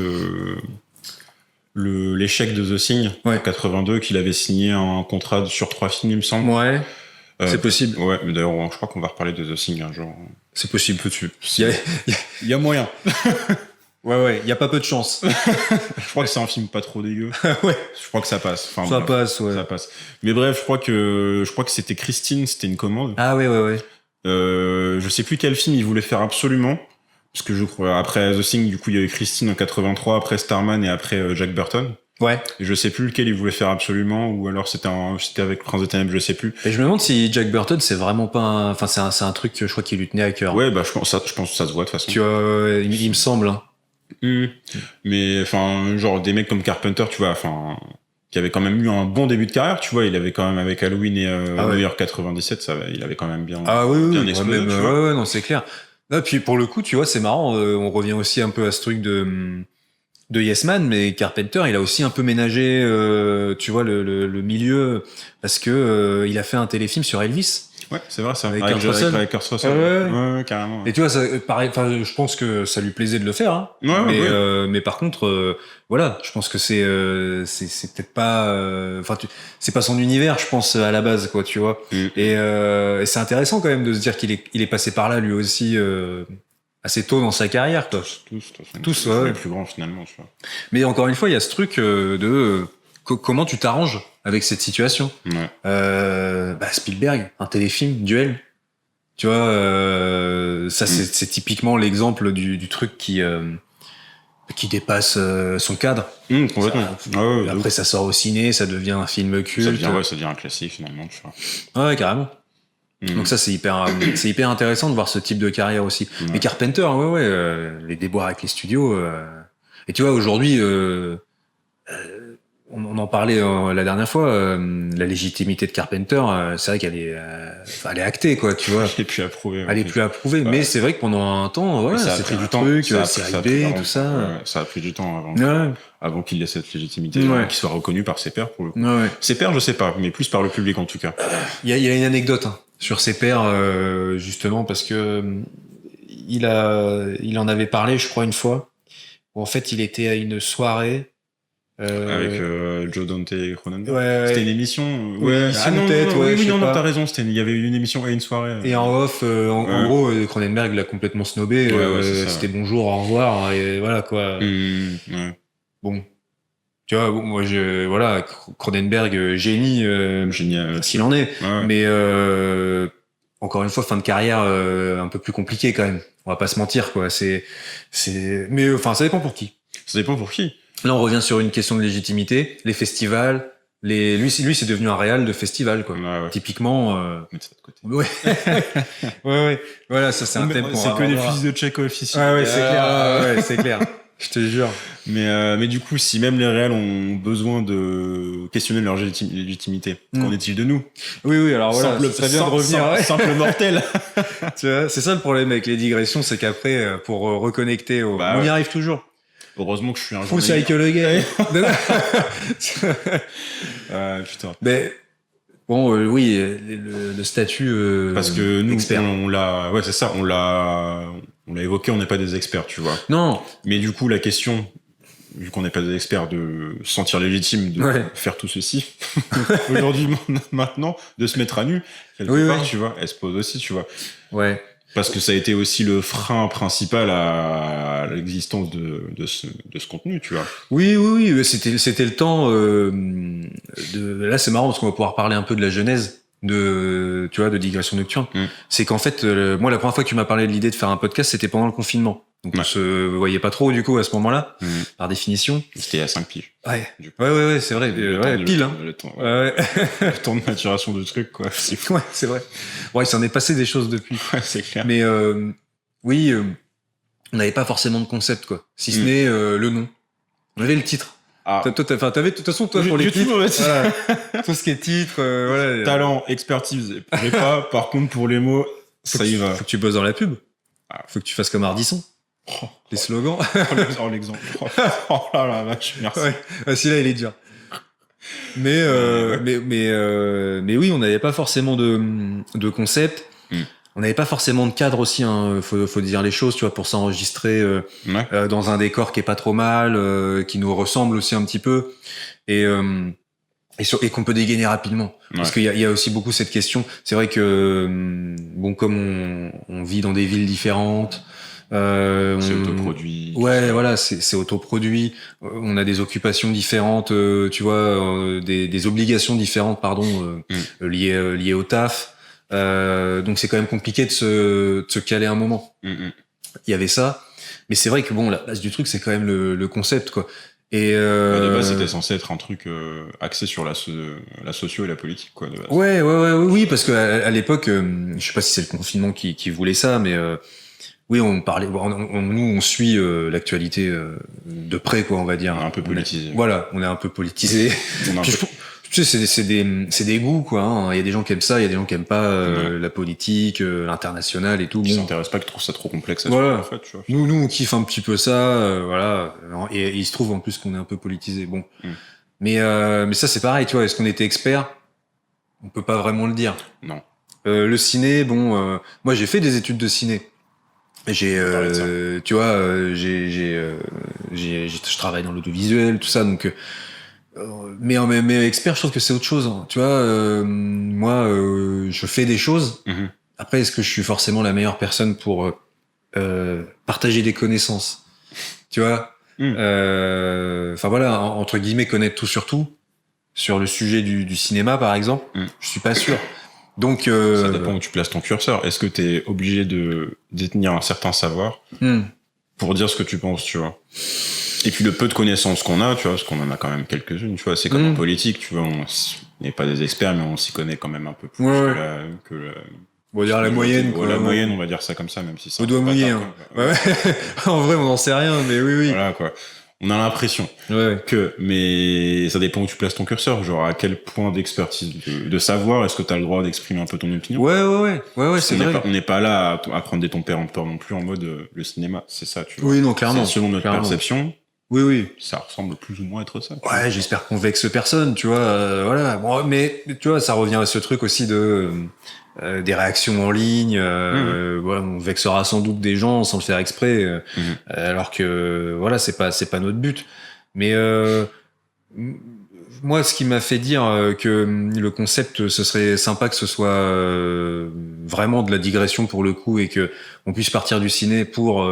l'échec de The Thing, en 82, qu'il avait signé un contrat sur 3 films, il me semble. Ouais. C'est possible. Ouais, mais d'ailleurs, je crois qu'on va reparler de The Thing un jour. C'est possible. Il y a moyen. Ouais, il y a pas peu de chance. Je crois que c'est un film pas trop dégueu. Ouais. Je crois que ça passe. Enfin, ça passe. Mais bref, je crois que c'était Christine, c'était une commande. Ah ouais. Je sais plus quel film il voulait faire absolument. Parce que je crois, après The Thing, du coup, il y a eu Christine en 83, après Starman et après Jack Burton. Ouais. Et je sais plus lequel il voulait faire absolument, ou alors c'était avec Prince des Ténèbres, je sais plus. Et je me demande si Jack Burton, c'est vraiment pas enfin, c'est un truc que je crois qu'il lui tenait à cœur. Ouais, je pense que ça se voit de toute façon. Tu vois, il me semble, hein. Mais, enfin, genre, des mecs comme Carpenter, tu vois, enfin, qui avait quand même eu un bon début de carrière, tu vois, il avait quand même, avec Halloween et New York 97, il avait quand même bien explosé, tu vois. Ouais, non, c'est clair. Là, puis pour le coup, tu vois, c'est marrant, on revient aussi un peu à ce truc de Yes Man, mais Carpenter, il a aussi un peu ménagé, tu vois, le milieu, parce que il a fait un téléfilm sur Elvis. Ouais, c'est vrai, ça. Avec Kurt Russell. Avec Kurt Russell. Ouais, carrément. Et tu vois, ça, pareil, enfin, je pense que ça lui plaisait de le faire, hein. Mais par contre, voilà, je pense que c'est peut-être pas, c'est pas son univers, je pense, à la base, quoi, tu vois. Et c'est intéressant quand même de se dire qu'il est passé par là, lui aussi, assez tôt dans sa carrière, quoi. Tous, ouais. Les plus grands, finalement, tu vois. Mais encore une fois, il y a ce truc comment tu t'arranges avec cette situation. Ouais. Spielberg, un téléfilm, Duel. Tu vois, ça, c'est typiquement l'exemple du truc qui dépasse son cadre. Complètement. Après, ça sort au ciné, ça devient un film culte. Ça devient un classique, finalement, tu vois. Ouais, carrément. Donc ça, c'est hyper intéressant de voir ce type de carrière aussi. Mais Carpenter, les déboires avec les studios. Et tu vois, aujourd'hui, on en parlait la dernière fois, la légitimité de Carpenter, c'est vrai qu'elle est, elle est actée, quoi, tu vois. Elle est plus approuvée. Elle est plus approuvée, mais c'est vrai que pendant un temps, c'était du truc, série B, tout ça. Ça a pris du temps avant qu'il ait cette légitimité, qu'il soit reconnu par ses pairs, pour le coup. Ses pairs, je sais pas, mais plus par le public, en tout cas. Il y a une anecdote, sur ses pairs, justement, parce que il en avait parlé, je crois, une fois, où en fait, il était à une soirée, avec Joe Dante et Cronenberg. Ouais, c'était une émission. T'as raison. Il y avait eu une émission à une soirée. Et en off, en gros, Cronenberg l'a complètement snobé. C'était bonjour, au revoir, et voilà quoi. Bon, tu vois, moi, Cronenberg, génie, génial, s'il en est. Mais encore une fois, fin de carrière un peu plus compliqué quand même. On va pas se mentir, quoi. Mais enfin, ça dépend pour qui. Ça dépend pour qui. Là, on revient sur une question de légitimité, les festivals, lui, c'est devenu un réal de festival, quoi. Typiquement, mettre ça de côté. Ouais. Voilà, ça, c'est un thème qu'on c'est que des fils de Tchekhov ici. Ouais, c'est clair. C'est clair. Je te jure. Mais du coup, si même les réals ont besoin de questionner leur légitimité, qu'en est-il de nous? Oui, alors voilà, ça vient de revenir. Simple mortel. Tu vois, c'est ça le problème avec les digressions, c'est qu'après, pour reconnecter on y arrive toujours. Heureusement que je suis un Full cycle again. Putain. Mais bon, oui, le statut. Parce que nous, expert. on l'a évoqué, on n'est pas des experts, tu vois. Non. Mais du coup, la question, vu qu'on n'est pas des experts, de se sentir légitime de faire tout ceci, aujourd'hui, maintenant, de se mettre à nu, quelque part, tu vois, elle se pose aussi, tu vois. Ouais. Parce que ça a été aussi le frein principal à l'existence de ce contenu, tu vois. Oui, c'était le temps là, c'est marrant parce qu'on va pouvoir parler un peu de la genèse de Digression Nocturne. C'est qu'en fait, moi, la première fois que tu m'as parlé de l'idée de faire un podcast, c'était pendant le confinement. Donc on se voyait pas trop, du coup, à ce moment-là, par définition. C'était à 5 piges. Ouais, c'est vrai. Pile, le temps, le temps de maturation du truc, quoi. C'est fou. Ouais, c'est vrai. Ouais, il s'en est passé des choses depuis. Ouais, c'est clair. Mais oui, on n'avait pas forcément de concept, quoi. Si ce n'est le nom. On avait le titre. Toi, t'avais, de toute façon, toi, pour les titres, tout ce qui est titre, voilà. Talent, expertise, pas. Par contre, pour les mots, ça y va. Faut que tu bosses dans la pub. Faut que tu fasses comme Ardisson. Les slogans. L'exemple. Oh là là, vache, merci. Ouais, celui-là, il est dur. Mais oui, on n'avait pas forcément de concept. On n'avait pas forcément de cadre aussi, faut dire les choses, tu vois, pour s'enregistrer dans un décor qui est pas trop mal, qui nous ressemble aussi un petit peu, et qu'on peut dégainer rapidement. Parce qu'il y a aussi beaucoup cette question. C'est vrai que comme on vit dans des villes différentes, c'est autoproduit. Ouais, voilà, c'est autoproduit. On a des occupations différentes, tu vois, des obligations différentes, pardon, liées au taf. Donc c'est quand même compliqué de se caler un moment. Il y avait ça, mais c'est vrai que la base du truc, c'est quand même le concept, quoi. Et de base, c'était censé être un truc axé sur la socio et la politique, quoi. De base. Oui, parce que à l'époque, je sais pas si c'est le confinement qui voulait ça, mais oui, on parlait. Nous, on suit l'actualité de près, quoi, on va dire. On est un peu politisé. Voilà, on est un peu politisé. Tu sais, c'est des goûts, quoi. Il y a des gens qui aiment ça, il y a des gens qui aiment pas la politique, l'international et tout. Qui s'intéressent pas, qui trouvent ça trop complexe. Voilà. En fait, tu vois. Nous, on kiffe un petit peu ça, voilà. Et il se trouve en plus qu'on est un peu politisé. Bon, mais ça, c'est pareil, tu vois. Est-ce qu'on était expert? On peut pas vraiment le dire. Non. Le ciné, moi, j'ai fait des études de ciné. Tu vois, je travaille dans l'audiovisuel, tout ça, donc. Mais expert, je trouve que c'est autre chose. Tu vois, moi, je fais des choses. Après, est-ce que je suis forcément la meilleure personne pour partager des connaissances, tu vois. Enfin voilà, entre guillemets, connaître tout sur tout, sur le sujet du cinéma par exemple, je suis pas sûr. Donc ça dépend où tu places ton curseur. Est-ce que t'es obligé de détenir un certain savoir pour dire ce que tu penses, tu vois? Et puis le peu de connaissances qu'on a, tu vois, parce qu'on en a quand même quelques-unes, tu vois, c'est comme en politique, tu vois, on n'est pas des experts, mais on s'y connaît quand même un peu plus on va dire la moyenne, quoi. La moyenne, on va dire ça comme ça, même si ça. Au doigt mouillé, hein. Ouais. En vrai, on n'en sait rien, mais oui. Voilà, quoi. On a l'impression mais ça dépend où tu places ton curseur, genre à quel point d'expertise, de savoir, est-ce que t'as le droit d'exprimer un peu ton opinion? Ouais, c'est vrai. On n'est pas là à prendre des tempérants non plus en mode le cinéma, c'est ça, tu vois. Oui, non, clairement. C'est selon notre perception. Oui. Ça ressemble plus ou moins à être ça. Ouais, j'espère qu'on vexe personne, tu vois. Voilà. Bon, mais tu vois, ça revient à ce truc aussi de des réactions en ligne. Voilà, on vexera sans doute des gens sans le faire exprès, alors que voilà, c'est pas notre but. Mais moi, ce qui m'a fait dire que le concept, ce serait sympa que ce soit vraiment de la digression pour le coup et que on puisse partir du ciné pour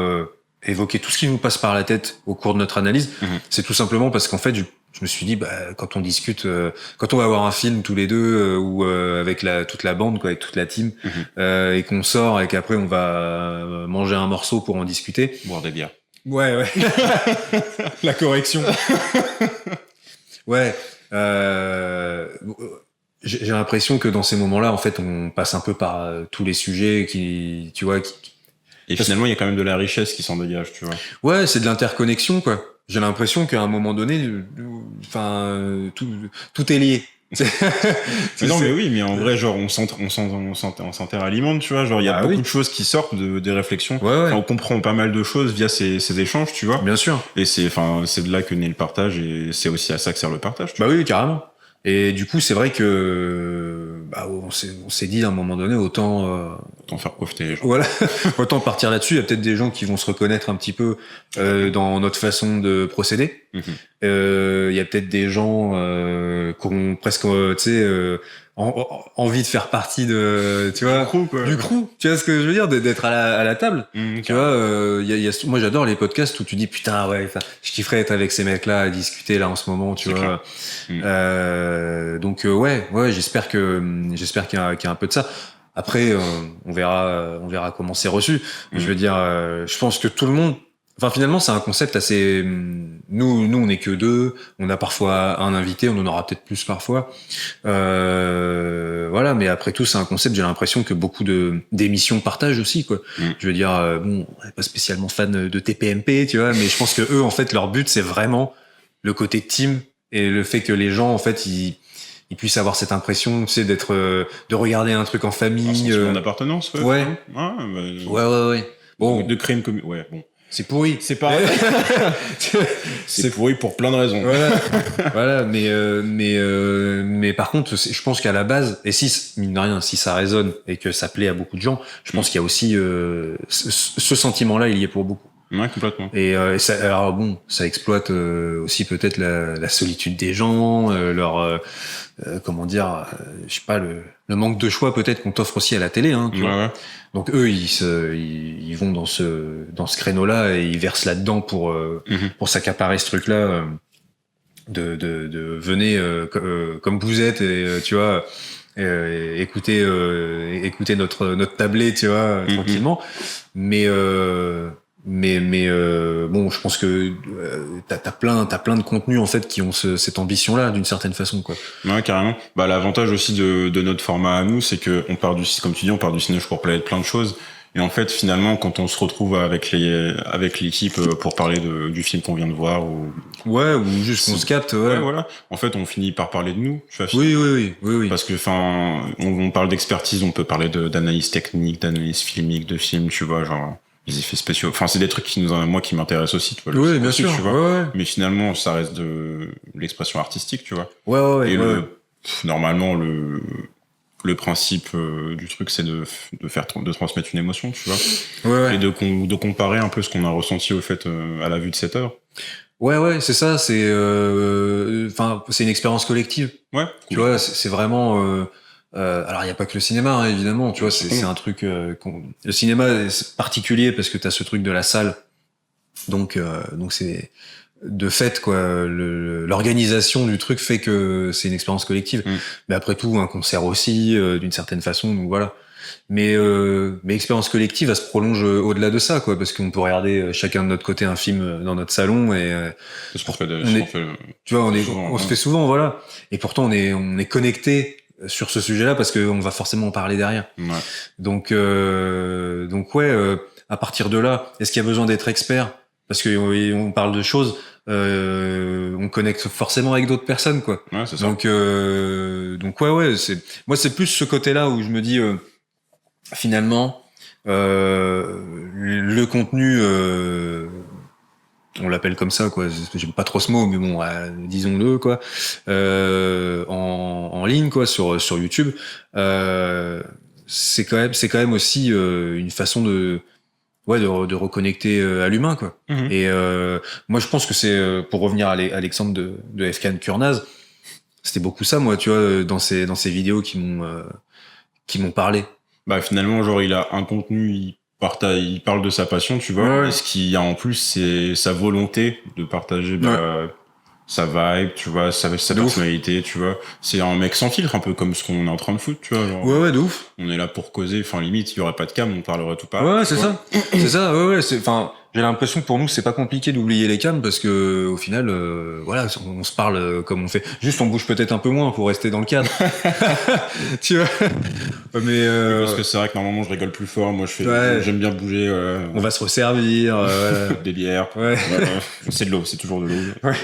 évoquer tout ce qui nous passe par la tête au cours de notre analyse, c'est tout simplement parce qu'en fait, je me suis dit, quand on discute, quand on va voir un film tous les deux ou avec toute la bande, quoi, avec toute la team, et qu'on sort et qu'après on va manger un morceau pour en discuter, boire des bières. Ouais. La correction. Ouais. J'ai l'impression que dans ces moments-là, en fait, on passe un peu par tous les sujets qui, tu vois, et finalement, il y a quand même de la richesse qui s'en dégage, tu vois. Ouais, c'est de l'interconnexion, quoi. J'ai l'impression qu'à un moment donné, tout est lié. Mais oui, mais en vrai, genre, on s'interalimente, tu vois. Genre, il y a beaucoup de choses qui sortent des réflexions. Ouais. On comprend pas mal de choses via ces échanges, tu vois. Bien sûr. Et c'est de là que naît le partage et c'est aussi à ça que sert le partage, tu vois. Oui, carrément. Et du coup, c'est vrai que on s'est dit à un moment donné, autant faire profiter les gens. Voilà, autant partir là-dessus. Il y a peut-être des gens qui vont se reconnaître un petit peu dans notre façon de procéder. Il y a peut-être des gens qui ont presque, envie de faire partie de, tu vois, du crew. Tu vois ce que je veux dire, d'être à la table. Tu vois, moi j'adore les podcasts où tu dis putain ouais, je kifferais être avec ces mecs-là à discuter là en ce moment, tu vois. Donc ouais, j'espère qu'il y a un peu de ça. Après, on verra comment c'est reçu. Je veux dire, je pense que tout le monde. Enfin, finalement, c'est un concept assez. Nous, on n'est que deux. On a parfois un invité. On en aura peut-être plus parfois. Voilà. Mais après tout, c'est un concept. J'ai l'impression que beaucoup d'émissions partagent aussi, quoi. Je veux dire, bon, on n'est pas spécialement fan de TPMP, tu vois, mais je pense que eux, en fait, leur but, c'est vraiment le côté team et le fait que les gens, en fait, ils puissent avoir cette impression, tu sais, de regarder un truc en famille. Un sentiment d'appartenance, ouais. Ouais. Bon. De créer une commune. Ouais, bon. C'est pourri. C'est pas. c'est pourri pour plein de raisons. Voilà. Mais par contre, je pense qu'à la base, et si, mine de rien, si ça résonne et que ça plaît à beaucoup de gens, je pense qu'il y a aussi, ce sentiment-là, il y est pour beaucoup. Ouais, complètement. Et ça, alors bon, ça exploite aussi peut-être la solitude des gens, leur comment dire, je sais pas, le manque de choix peut-être qu'on t'offre aussi à la télé, hein, tu vois. Donc eux, ils vont dans ce créneau-là et ils versent là-dedans pour s'accaparer ce truc-là de venez comme vous êtes et tu vois. Écoutez notre tablé, tu vois, tranquillement. Mais bon, je pense que t'as plein de contenus en fait qui ont cette ambition-là d'une certaine façon, quoi. Ouais, carrément. L'avantage aussi de notre format à nous, c'est que comme tu dis, on part du ciné pour parler de plein de choses. Et en fait, finalement, quand on se retrouve avec l'équipe pour parler du film qu'on vient de voir ou juste qu'on se capte, ouais. Voilà. En fait, on finit par parler de nous. Tu vois, oui. Parce que, on parle d'expertise, on peut parler d'analyse technique, d'analyse filmique de films, tu vois, genre. Les effets spéciaux. Enfin, c'est des trucs qui m'intéressent aussi, tu vois. Oui, bien sûr. Tu vois. Mais finalement, ça reste de l'expression artistique, tu vois. Et normalement, le principe du truc, c'est de transmettre une émotion, tu vois. Et de comparer un peu ce qu'on a ressenti au fait à la vue de cette œuvre. Ouais, c'est ça. C'est une expérience collective. Ouais. Tu vois, c'est vraiment. Alors il y a pas que le cinéma, hein, évidemment, tu vois, c'est un truc. Le cinéma est particulier parce que t'as ce truc de la salle, donc c'est de fait quoi. L'organisation du truc fait que c'est une expérience collective. Mais après tout, un concert aussi, d'une certaine façon, donc voilà. Mais expérience collective, elle se prolonge au-delà de ça, quoi, parce qu'on peut regarder chacun de notre côté un film dans notre salon et c'est ce qu'on fait, tu vois, souvent, on se fait souvent, voilà. Et pourtant, on est connecté sur ce sujet-là parce qu'on va forcément en parler derrière. Ouais. Donc ouais, à partir de là, est-ce qu'il y a besoin d'être expert? Parce que on parle de choses, on connecte forcément avec d'autres personnes, quoi. Ouais, c'est ça. Donc ouais, moi c'est plus ce côté-là où je me dis finalement le contenu on l'appelle comme ça, quoi, j'aime pas trop ce mot, mais bon, disons-le, quoi, en ligne, quoi, sur YouTube, c'est quand même aussi une façon de reconnecter à l'humain, quoi. Et moi je pense que c'est pour revenir à l'exemple de Efkan Kurnaz, c'était beaucoup ça, moi, tu vois, dans ces vidéos qui m'ont parlé. Bah finalement, genre il a un contenu, il parle de sa passion, tu vois. Ouais. Et ce qu'il y a en plus, c'est sa volonté de partager sa vibe, tu vois, sa personnalité, tu vois. C'est un mec sans filtre, un peu comme ce qu'on est en train de foutre, tu vois. Genre, ouais, de ouf. On est là pour causer, enfin limite, il y aurait pas de cam, on parlerait tout pas. Ouais, c'est ça. C'est ça, ouais, enfin, j'ai l'impression que pour nous, c'est pas compliqué d'oublier les cams parce que, au final, voilà, on se parle comme on fait. Juste, on bouge peut-être un peu moins pour rester dans le cadre. Tu vois. Mais, parce que c'est vrai que normalement, je rigole plus fort, moi, j'aime bien bouger, on va se resservir, des bières. Ouais. C'est de l'eau, c'est toujours de l'eau. Ouais.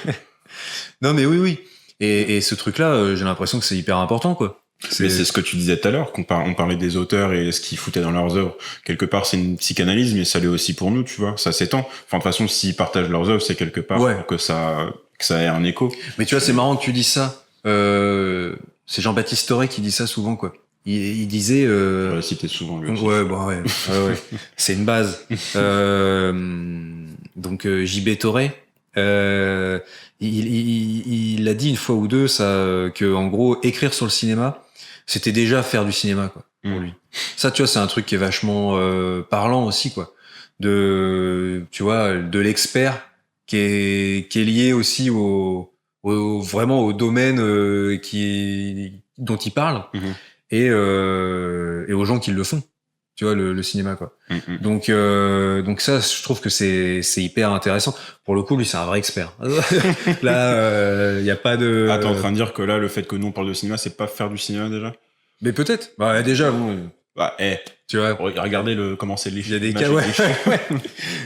Non, mais oui. Et ce truc-là, j'ai l'impression que c'est hyper important, quoi. Mais c'est ce que tu disais tout à l'heure, on parlait des auteurs et ce qu'ils foutaient dans leurs œuvres. Quelque part, c'est une psychanalyse, mais ça l'est aussi pour nous, tu vois. Ça s'étend. Enfin, de toute façon, s'ils partagent leurs œuvres, c'est quelque part pour que ça ait un écho. Mais tu vois, c'est marrant que tu dises ça. C'est Jean-Baptiste Toré qui dit ça souvent, quoi. Il disait... Je l'ai cité souvent, lui aussi. Ouais. C'est une base. Donc, JB Toré, il a dit une fois ou deux ça, que en gros écrire sur le cinéma c'était déjà faire du cinéma, quoi, pour lui. Ça, tu vois, c'est un truc qui est vachement parlant aussi, quoi, tu vois, de l'expert qui est lié aussi vraiment au domaine dont il parle et aux gens qui le font, tu vois, le cinéma, quoi. Donc ça, je trouve que c'est hyper intéressant. Pour le coup, lui, c'est un vrai expert. Là, y a pas de... Ah, t'es en train de dire que là, le fait que nous, on parle de cinéma, c'est pas faire du cinéma, déjà? Mais peut-être. Bah, déjà, bon... Bah, tu vois, regardez comment c'est léché. Il y a des cams,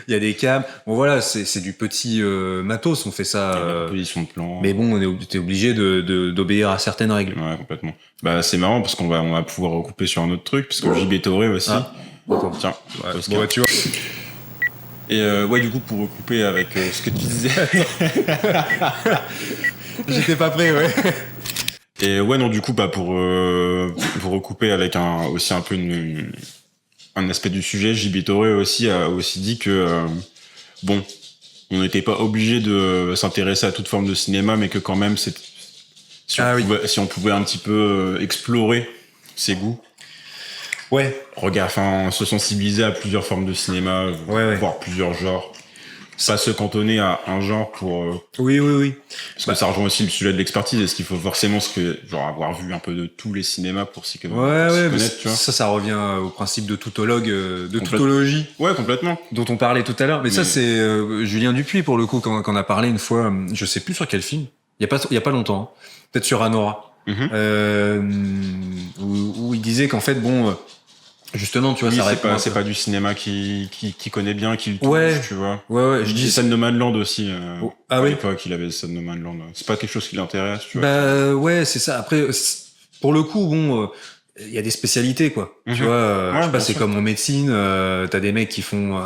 il y a des cams. Bon, voilà, c'est du petit matos, on fait ça. Position de plan. Mais bon, t'es obligé d'obéir à certaines règles. Ouais, complètement. Bah, c'est marrant parce qu'on va pouvoir recouper sur un autre truc, parce que JB Toré aussi. Tiens, ouais, tu vois. Et du coup, pour recouper avec ce que tu disais. J'étais pas prêt, ouais. Et ouais, non, du coup, bah, pour recouper avec aussi un peu un aspect du sujet, JB Toré aussi a aussi dit que, bon, on n'était pas obligé de s'intéresser à toute forme de cinéma, mais que quand même, si on pouvait un petit peu explorer ses goûts. Ouais. Se sensibiliser à plusieurs formes de cinéma, voire plusieurs genres. Pas se cantonner à un genre pour... Oui. Parce que ça rejoint aussi le sujet de l'expertise. Est-ce qu'il faut forcément avoir vu un peu de tous les cinémas pour s'y connaître, tu vois. Ça revient au principe de tautologie. Ouais, complètement. Dont on parlait tout à l'heure. Mais ça, c'est Julien Dupuis, pour le coup, quand on a parlé une fois, je sais plus sur quel film. Il y a pas longtemps. Hein. Peut-être sur Anora. Où il disait qu'en fait, bon... Justement, tu vois, ça répond. C'est pas du cinéma qui connaît bien, qui le touche, tu vois. Ouais. Je dis Son No Man Land aussi. À l'époque, il avait Son No Man Land. C'est pas quelque chose qui l'intéresse, tu vois. Bah, ouais, c'est ça. Après, pour le coup, bon, il y a des spécialités, quoi. Tu vois, je sais pas, c'est comme en médecine, t'as des mecs qui font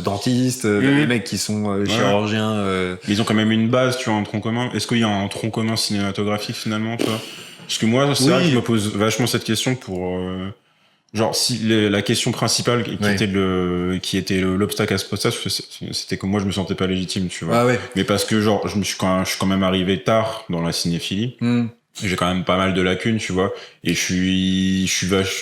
dentistes, t'as des mecs qui sont chirurgiens. Mais ils ont quand même une base, tu vois, un tronc commun. Est-ce qu'il y a un tronc commun cinématographique, finalement, tu vois? Parce que moi, c'est vrai que je me pose vachement cette question pour... Genre, si la question principale qui était l'obstacle à ce poste, c'était que moi je me sentais pas légitime, tu vois. Ah ouais. Mais parce que genre je suis quand même arrivé tard dans la cinéphilie. j'ai quand même pas mal de lacunes, tu vois, et je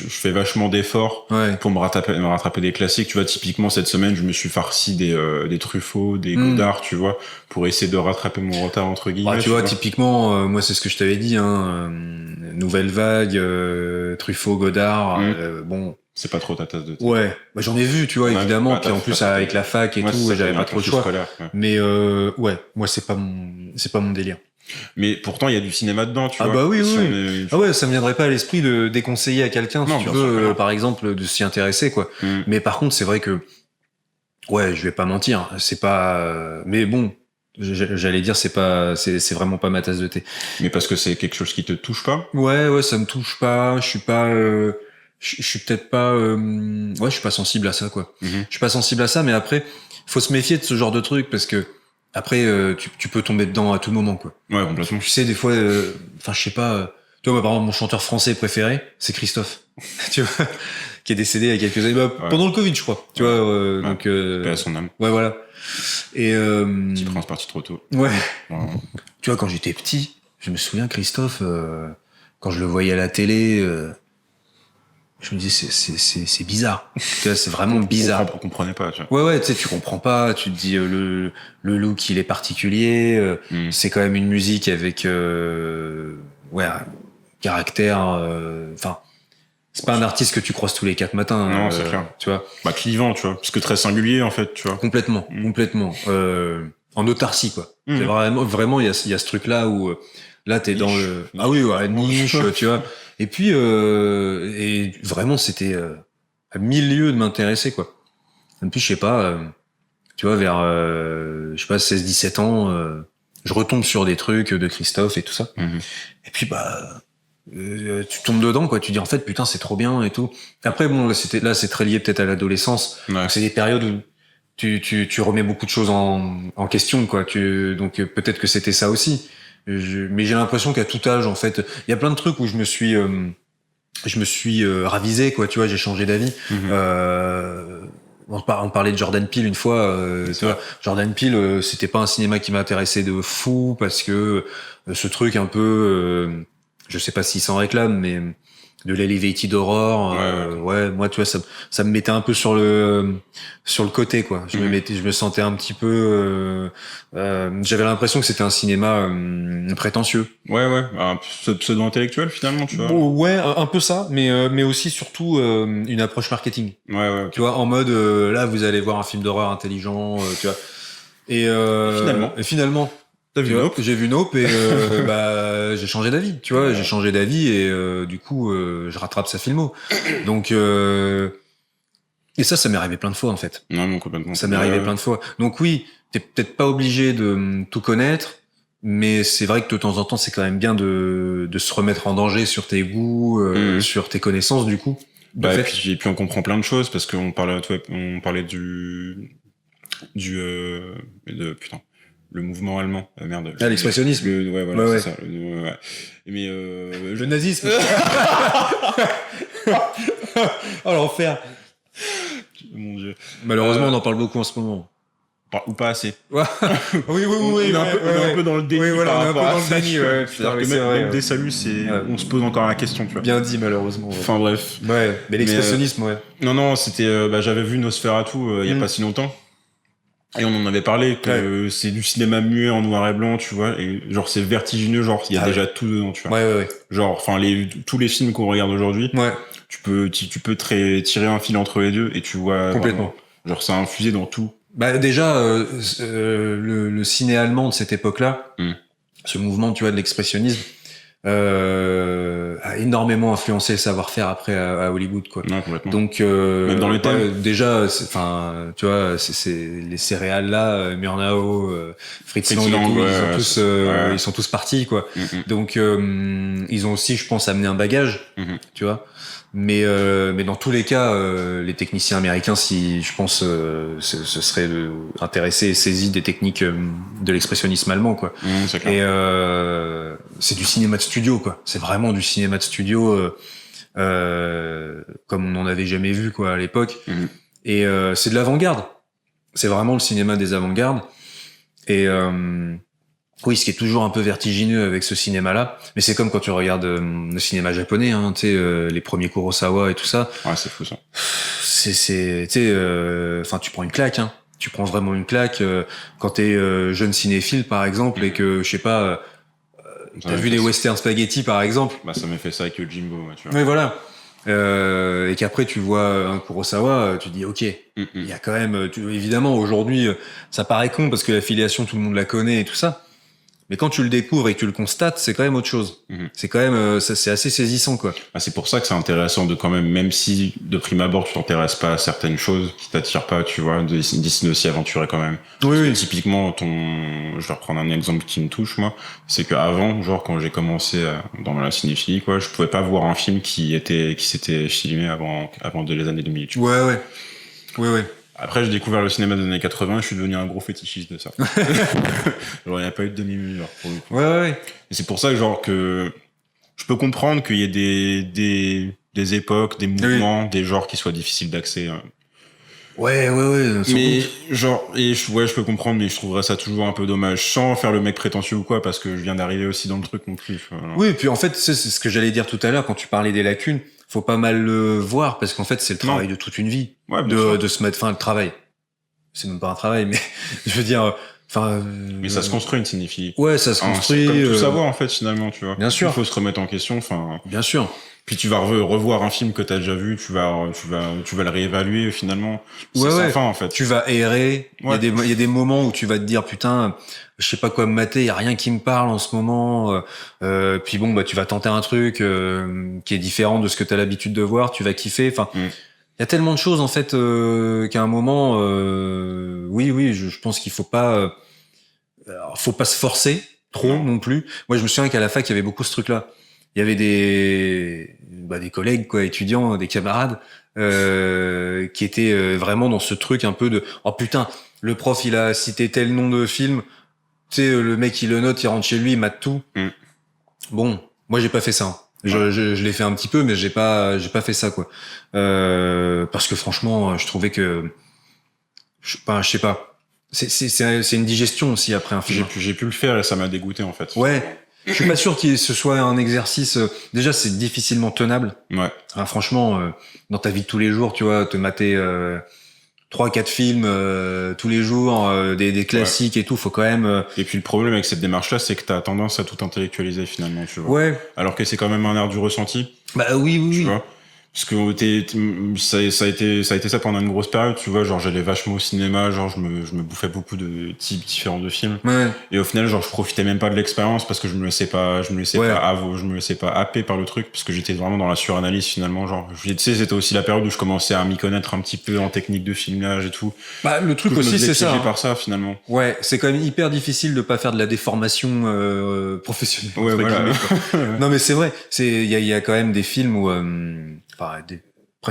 fais vachement d'efforts pour me rattraper des classiques, tu vois. Typiquement cette semaine, je me suis farci des Truffaut, des Godard, tu vois, pour essayer de rattraper mon retard entre guillemets. Tu vois, typiquement, moi c'est ce que je t'avais dit, Nouvelle Vague, Truffaut, Godard, bon. C'est pas trop ta tasse de thé. Ouais, bah, j'en ai vu, tu vois, évidemment, puis en plus avec la fac et tout, j'avais pas trop le choix. Mais moi c'est pas mon délire. Mais pourtant, il y a du cinéma dedans, tu vois. Ah bah oui. Ah ouais, ça me viendrait pas à l'esprit de déconseiller à quelqu'un, si tu veux, par exemple, de s'y intéresser, quoi. Mais par contre, c'est vrai que, ouais, je vais pas mentir, c'est pas, mais bon, j'allais dire, c'est vraiment pas ma tasse de thé. Mais parce que c'est quelque chose qui te touche pas? Ouais, ça me touche pas, je suis pas, je suis peut-être pas, je suis pas sensible à ça, quoi. Je suis pas sensible à ça, mais après, faut se méfier de ce genre de truc, parce que, après, tu peux tomber dedans à tout moment, quoi. Ouais, complètement. Tu sais, des fois, je sais pas, tu vois, par exemple, mon chanteur français préféré, c'est Christophe. Tu vois, qui est décédé il y a quelques années, pendant le Covid, je crois. Tu vois, donc, paix à son âme. Ouais, voilà. Et, Petit Prince parti trop tôt. Ouais. Tu vois, quand j'étais petit, je me souviens, Christophe, quand je le voyais à la télé, je me disais, c'est bizarre. Tu vois, c'est vraiment bizarre. On comprenait pas, tu vois. Ouais, tu sais, tu comprends pas, tu te dis, le look, il est particulier, c'est quand même une musique avec, un caractère, c'est pas un artiste que tu croises tous les 4 matins. Non, c'est clair. Tu vois. Bah, clivant, tu vois. Parce que très singulier, en fait, tu vois. Complètement. En autarcie, quoi. C'est vraiment, il y a ce truc-là où, là, t'es dans le, niche, tu vois. Et puis, et vraiment, c'était à mille lieues de m'intéresser, quoi. Et puis, je sais pas, tu vois, vers, 16-17 ans, je retombe sur des trucs de Christophe et tout ça. Et puis, tu tombes dedans, quoi. Tu dis, en fait, putain, c'est trop bien et tout. Après, bon, là, c'est très lié peut-être à l'adolescence. C'est des périodes où tu remets beaucoup de choses en question, quoi. Donc, peut-être que c'était ça aussi. Mais j'ai l'impression qu'à tout âge, en fait, il y a plein de trucs où je me suis ravisé, quoi. Tu vois, j'ai changé d'avis. On parlait de Jordan Peele une fois. Tu vois, Jordan Peele, c'était pas un cinéma qui m'intéressait de fou parce que ce truc un peu, je sais pas s'il s'en réclame, mais de l'elevated horror, moi, tu vois, ça me mettait un peu sur le côté, quoi. Je me sentais un petit peu, j'avais l'impression que c'était un cinéma prétentieux. Un pseudo-intellectuel finalement, tu vois. Ouais, un peu ça, mais aussi surtout une approche marketing. Okay. Tu vois, en mode là, vous allez voir un film d'horreur intelligent, tu vois. Et finalement. J'ai vu Nope et j'ai changé d'avis, tu vois, j'ai changé d'avis et du coup je rattrape sa filmo. Donc et ça m'est arrivé plein de fois en fait. Non, complètement. Ça m'est arrivé plein de fois. Donc oui, t'es peut-être pas obligé de tout connaître, mais c'est vrai que de temps en temps c'est quand même bien de se remettre en danger sur tes goûts, sur tes connaissances du coup. Et puis on comprend plein de choses parce qu'on parlait le mouvement allemand, merde. L'expressionnisme. C'est ça. Mais le nazisme. Oh l'enfer. Mon Dieu. Malheureusement, on en parle beaucoup en ce moment. Ou pas assez. Oui. On est un peu dans le déni. Oui, voilà, on est un peu dans le déni. C'est-à-dire que même des saluts, on se pose encore la question, tu vois. Bien dit, malheureusement. Enfin bref. Ouais, mais l'expressionnisme, Non, c'était, j'avais vu Nosferatu il y a pas si longtemps. Et on en avait parlé, que c'est du cinéma muet en noir et blanc, tu vois, et genre c'est vertigineux, genre il y a déjà tout dedans, tu vois. Ouais. Genre, enfin tous les films qu'on regarde aujourd'hui, tu peux tirer un fil entre les deux et tu vois complètement. Genre ça a infusé dans tout. Déjà le ciné allemand de cette époque-là, ce mouvement, tu vois, de l'expressionnisme, a énormément influencé le savoir-faire après à Hollywood, quoi. Non, complètement. Donc même dans les thèmes. déjà, enfin, tu vois, c'est les céréales là, Murnau, Fritz Lang, ils sont tous partis, quoi. Donc ils ont aussi, je pense, amené un bagage, tu vois. Mais dans tous les cas, les techniciens américains, si je pense, se seraient intéressés et saisis des techniques de l'expressionnisme allemand, quoi. C'est clair. Et c'est du cinéma de studio, quoi. C'est vraiment du cinéma de studio comme on n'en avait jamais vu, quoi, à l'époque. Et c'est de l'avant-garde. C'est vraiment le cinéma des avant-gardes. Et Oui, ce qui est toujours un peu vertigineux avec ce cinéma-là, mais c'est comme quand tu regardes le cinéma japonais, hein, tu sais, les premiers Kurosawa et tout ça. Ouais, c'est fou ça. Tu sais, enfin, tu prends une claque, hein. Tu prends vraiment une claque quand t'es jeune cinéphile, par exemple, et que je sais pas, t'as vu les western spaghetti, par exemple. Bah, ça m'a fait ça avec Yojimbo, tu vois. Mais voilà. Et qu'après tu vois un Kurosawa, tu dis ok, il y a quand même, évidemment aujourd'hui, ça paraît con parce que l'affiliation tout le monde la connaît et tout ça. Mais quand tu le découvres et que tu le constates, c'est quand même autre chose. C'est quand même, c'est assez saisissant, quoi. Ah, c'est pour ça que c'est intéressant de quand même si de prime abord tu t'intéresses pas à certaines choses qui t'attirent pas, tu vois, d'essayer de s'y aventurer quand même. Oui. Typiquement, je vais reprendre un exemple qui me touche, moi. C'est qu'avant, genre, quand j'ai commencé dans la cinéphilie, quoi, je pouvais pas voir un film qui s'était filmé avant les années 2000. Tu vois. Ouais. Après, j'ai découvert le cinéma des années 80, je suis devenu un gros fétichiste de ça. Genre, il n'y a pas eu de demi-mesure, pour le coup. Ouais. Et c'est pour ça, genre, que je peux comprendre qu'il y ait des époques, des mouvements, des genres qui soient difficiles d'accès. Hein. Ouais. Mais, genre, je peux comprendre, mais je trouverais ça toujours un peu dommage, sans faire le mec prétentieux ou quoi, parce que je viens d'arriver aussi dans le truc non plus. Voilà. Oui, puis en fait, c'est ce que j'allais dire tout à l'heure quand tu parlais des lacunes. Faut pas mal le voir parce qu'en fait, c'est le travail de toute une vie. Ouais, de se mettre fin le travail. C'est même pas un travail, mais je veux dire, enfin. Mais ça se construit une cinéphilie. Ouais, ça se construit. C'est comme tout savoir en fait finalement, tu vois. Bien sûr. Il faut se remettre en question. Enfin. Bien sûr. Puis tu vas revoir un film que t'as déjà vu, tu vas le réévaluer finalement. C'est sans fin en fait. Tu vas errer. Ouais. Il y a des moments où tu vas te dire putain, je sais pas quoi me mater, il y a rien qui me parle en ce moment. Puis bon, bah tu vas tenter un truc qui est différent de ce que t'as l'habitude de voir, tu vas kiffer. Enfin, il y a tellement de choses en fait qu'à un moment, oui, je pense qu'il faut pas se forcer trop non plus. Moi, je me souviens qu'à la fac, il y avait beaucoup ce truc-là. Il y avait des collègues, quoi, étudiants, des camarades, qui étaient vraiment dans ce truc un peu de oh putain, le prof il a cité tel nom de film, tu sais, le mec il le note, il rentre chez lui, il mate tout. Bon, moi j'ai pas fait ça. Hein. Je l'ai fait un petit peu, mais j'ai pas fait ça, quoi. Parce que franchement, je trouvais que je sais pas. C'est une digestion aussi après un film. J'ai pu le faire et ça m'a dégoûté en fait. Ouais. Je suis pas sûr que ce soit un exercice. Déjà, c'est difficilement tenable. Ouais. Enfin, franchement, dans ta vie de tous les jours, tu vois, te mater 3-4 films tous les jours, des classiques et tout, faut quand même. Et puis le problème avec cette démarche-là, c'est que t'as tendance à tout intellectualiser finalement, tu vois. Ouais. Alors que c'est quand même un art du ressenti. Bah oui. Tu vois. Parce que ça a été ça pendant une grosse période, tu vois, genre j'allais vachement au cinéma, genre je me bouffais beaucoup de types différents de films. Ouais. Et au final, genre je profitais même pas de l'expérience parce que je me laissais pas happer par le truc parce que j'étais vraiment dans la suranalyse finalement, genre tu sais, c'était aussi la période où je commençais à m'y connaître un petit peu en technique de filmage et tout. Bah le truc aussi c'est ça. Par ça finalement. Ouais, c'est quand même hyper difficile de pas faire de la déformation professionnelle. Ouais, voilà. Non mais c'est vrai, il y a quand même des films où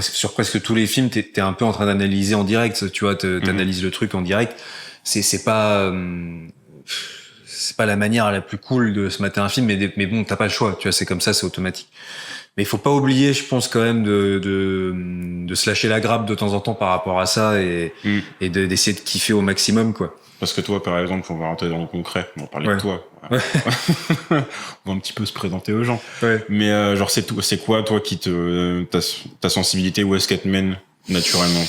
sur presque tous les films, t'es un peu en train d'analyser en direct, tu vois, t'analyses le truc en direct. C'est pas la manière la plus cool de se mater un film, mais bon, t'as pas le choix, tu vois, c'est comme ça, c'est automatique. Mais il faut pas oublier, je pense quand même de se lâcher la grappe de temps en temps par rapport à ça et d'essayer de kiffer au maximum, quoi. Parce que toi, par exemple, on va rentrer dans le concret, on va parler de toi. Ouais. On va un petit peu se présenter aux gens. Ouais. Mais genre, c'est quoi, toi, qui ta sensibilité, où est-ce qu'elle te mène naturellement?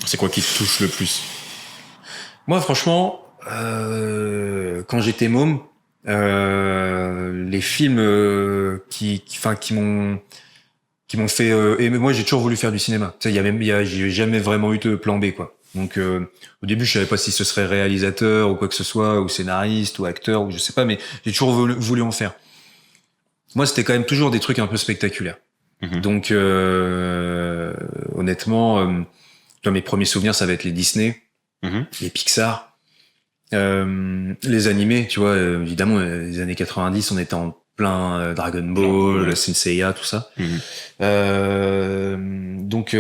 C'est quoi qui te touche le plus? Moi, franchement, quand j'étais môme, les films qui m'ont fait et moi j'ai toujours voulu faire du cinéma. Tu sais, j'ai jamais vraiment eu de plan B, quoi. Donc au début je savais pas si ce serait réalisateur ou quoi que ce soit, ou scénariste ou acteur ou je sais pas, mais j'ai toujours voulu en faire. Moi c'était quand même toujours des trucs un peu spectaculaires. Donc honnêtement, mes premiers souvenirs ça va être les Disney, les Pixar, les animés, tu vois, évidemment les années 90 on était en plein Dragon Ball, Senseiya, tout ça. Donc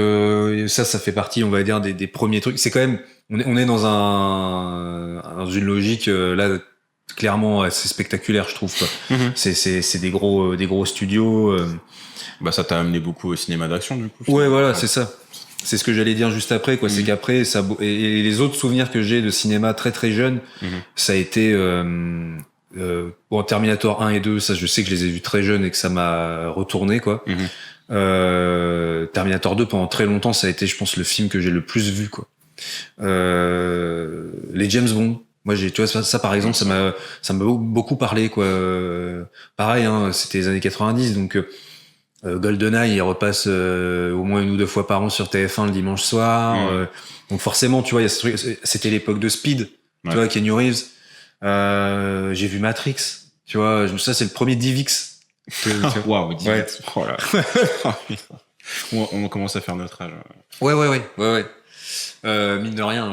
ça fait partie, on va dire, des premiers trucs. C'est quand même, on est dans une logique là clairement assez spectaculaire, je trouve, quoi. C'est des gros studios. Bah ça t'a amené beaucoup au cinéma d'action, du coup. Ouais, voilà, c'est ça. C'est ce que j'allais dire juste après, quoi. C'est qu'après et les autres souvenirs que j'ai de cinéma très très jeune, ça a été Bon, Terminator 1 et 2, ça je sais que je les ai vus très jeunes et que ça m'a retourné quoi. Terminator 2 pendant très longtemps ça a été je pense le film que j'ai le plus vu quoi. Les James Bond, moi j'ai tu vois ça par exemple ça m'a beaucoup parlé quoi. Pareil hein, c'était les années 90 donc GoldenEye il repasse au moins 1 ou 2 fois par an sur TF1 le dimanche soir. Donc forcément tu vois il y a ce truc, c'était l'époque de Speed, tu vois Keanu Reeves. J'ai vu Matrix, tu vois, ça c'est le premier DivX. Waouh, DivX. Oh là. On commence à faire notre âge. Ouais. Mine de rien.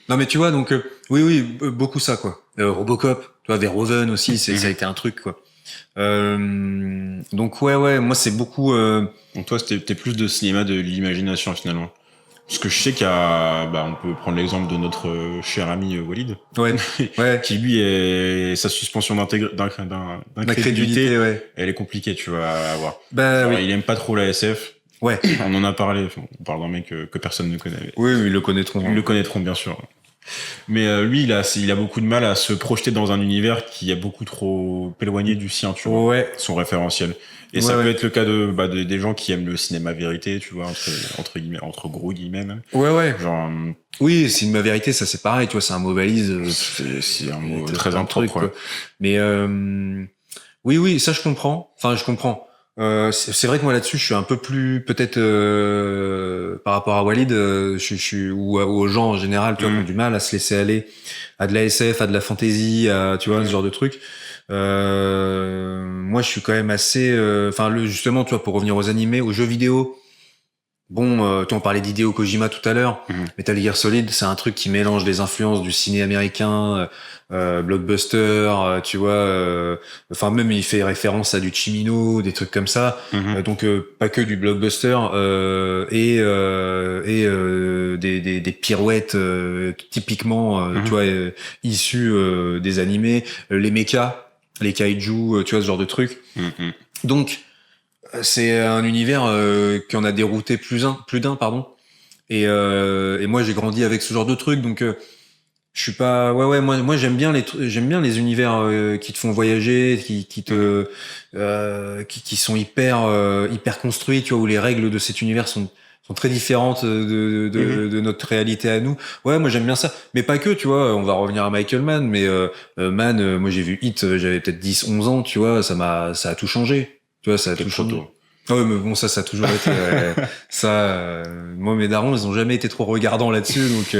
Non mais tu vois donc oui beaucoup ça quoi. Robocop, tu vois Verhoeven aussi, ça a été un truc quoi. Donc ouais moi c'est beaucoup. Donc toi t'es plus de cinéma de l'imagination finalement. Parce que je sais qu'il y a, on peut prendre l'exemple de notre cher ami Walid. Ouais. Qui lui est, sa suspension d'incrédulité, elle est compliquée, tu vois, à avoir. Oui. Il aime pas trop la SF. Ouais. On en a parlé, on parle d'un mec que personne ne connaît. Oui, ils le connaîtront. Ils le connaîtront, bien sûr. Mais lui, il a beaucoup de mal à se projeter dans un univers qui est beaucoup trop éloigné du sien, tu vois. Ouais. Son référentiel. Et ça peut être le cas des gens qui aiment le cinéma vérité, tu vois, entre guillemets, entre gros guillemets même. Ouais. Genre, oui, cinéma vérité, ça c'est pareil, tu vois, c'est un mot valise. C'est un mot très impropre, quoi. Mais oui, ça je comprends. Enfin, je comprends. C'est vrai que moi là-dessus, je suis un peu plus peut-être par rapport à Walid, je suis ou aux gens en général, tu vois, qui ont du mal à se laisser aller à de la SF, à de la fantasy, à tu vois ce genre de trucs. Moi, je suis quand même assez. Enfin, justement, tu vois, pour revenir aux animés, aux jeux vidéo. Bon, on parlait d'Hideo Kojima tout à l'heure. Metal Gear Solid, c'est un truc qui mélange les influences du ciné américain, blockbuster, tu vois. Enfin, même il fait référence à du Cimino, des trucs comme ça. Donc pas que du blockbuster et des pirouettes typiquement, tu vois, issues des animés, les mechas, les kaiju, tu vois, ce genre de trucs. Donc c'est un univers qui en a dérouté plus d'un pardon. Et moi j'ai grandi avec ce genre de trucs donc je suis pas moi j'aime bien les univers qui te font voyager, qui sont hyper construits, tu vois, où les règles de cet univers sont très différentes de notre réalité à nous. Ouais, moi j'aime bien ça, mais pas que, tu vois, on va revenir à Michael Mann, mais moi j'ai vu Hit, j'avais peut-être 10-11 ans, tu vois, ça a tout changé. Tu vois, ça a tout changé. Ouais, mais bon, ça a toujours été moi mes darons, ils ont jamais été trop regardants là-dessus, donc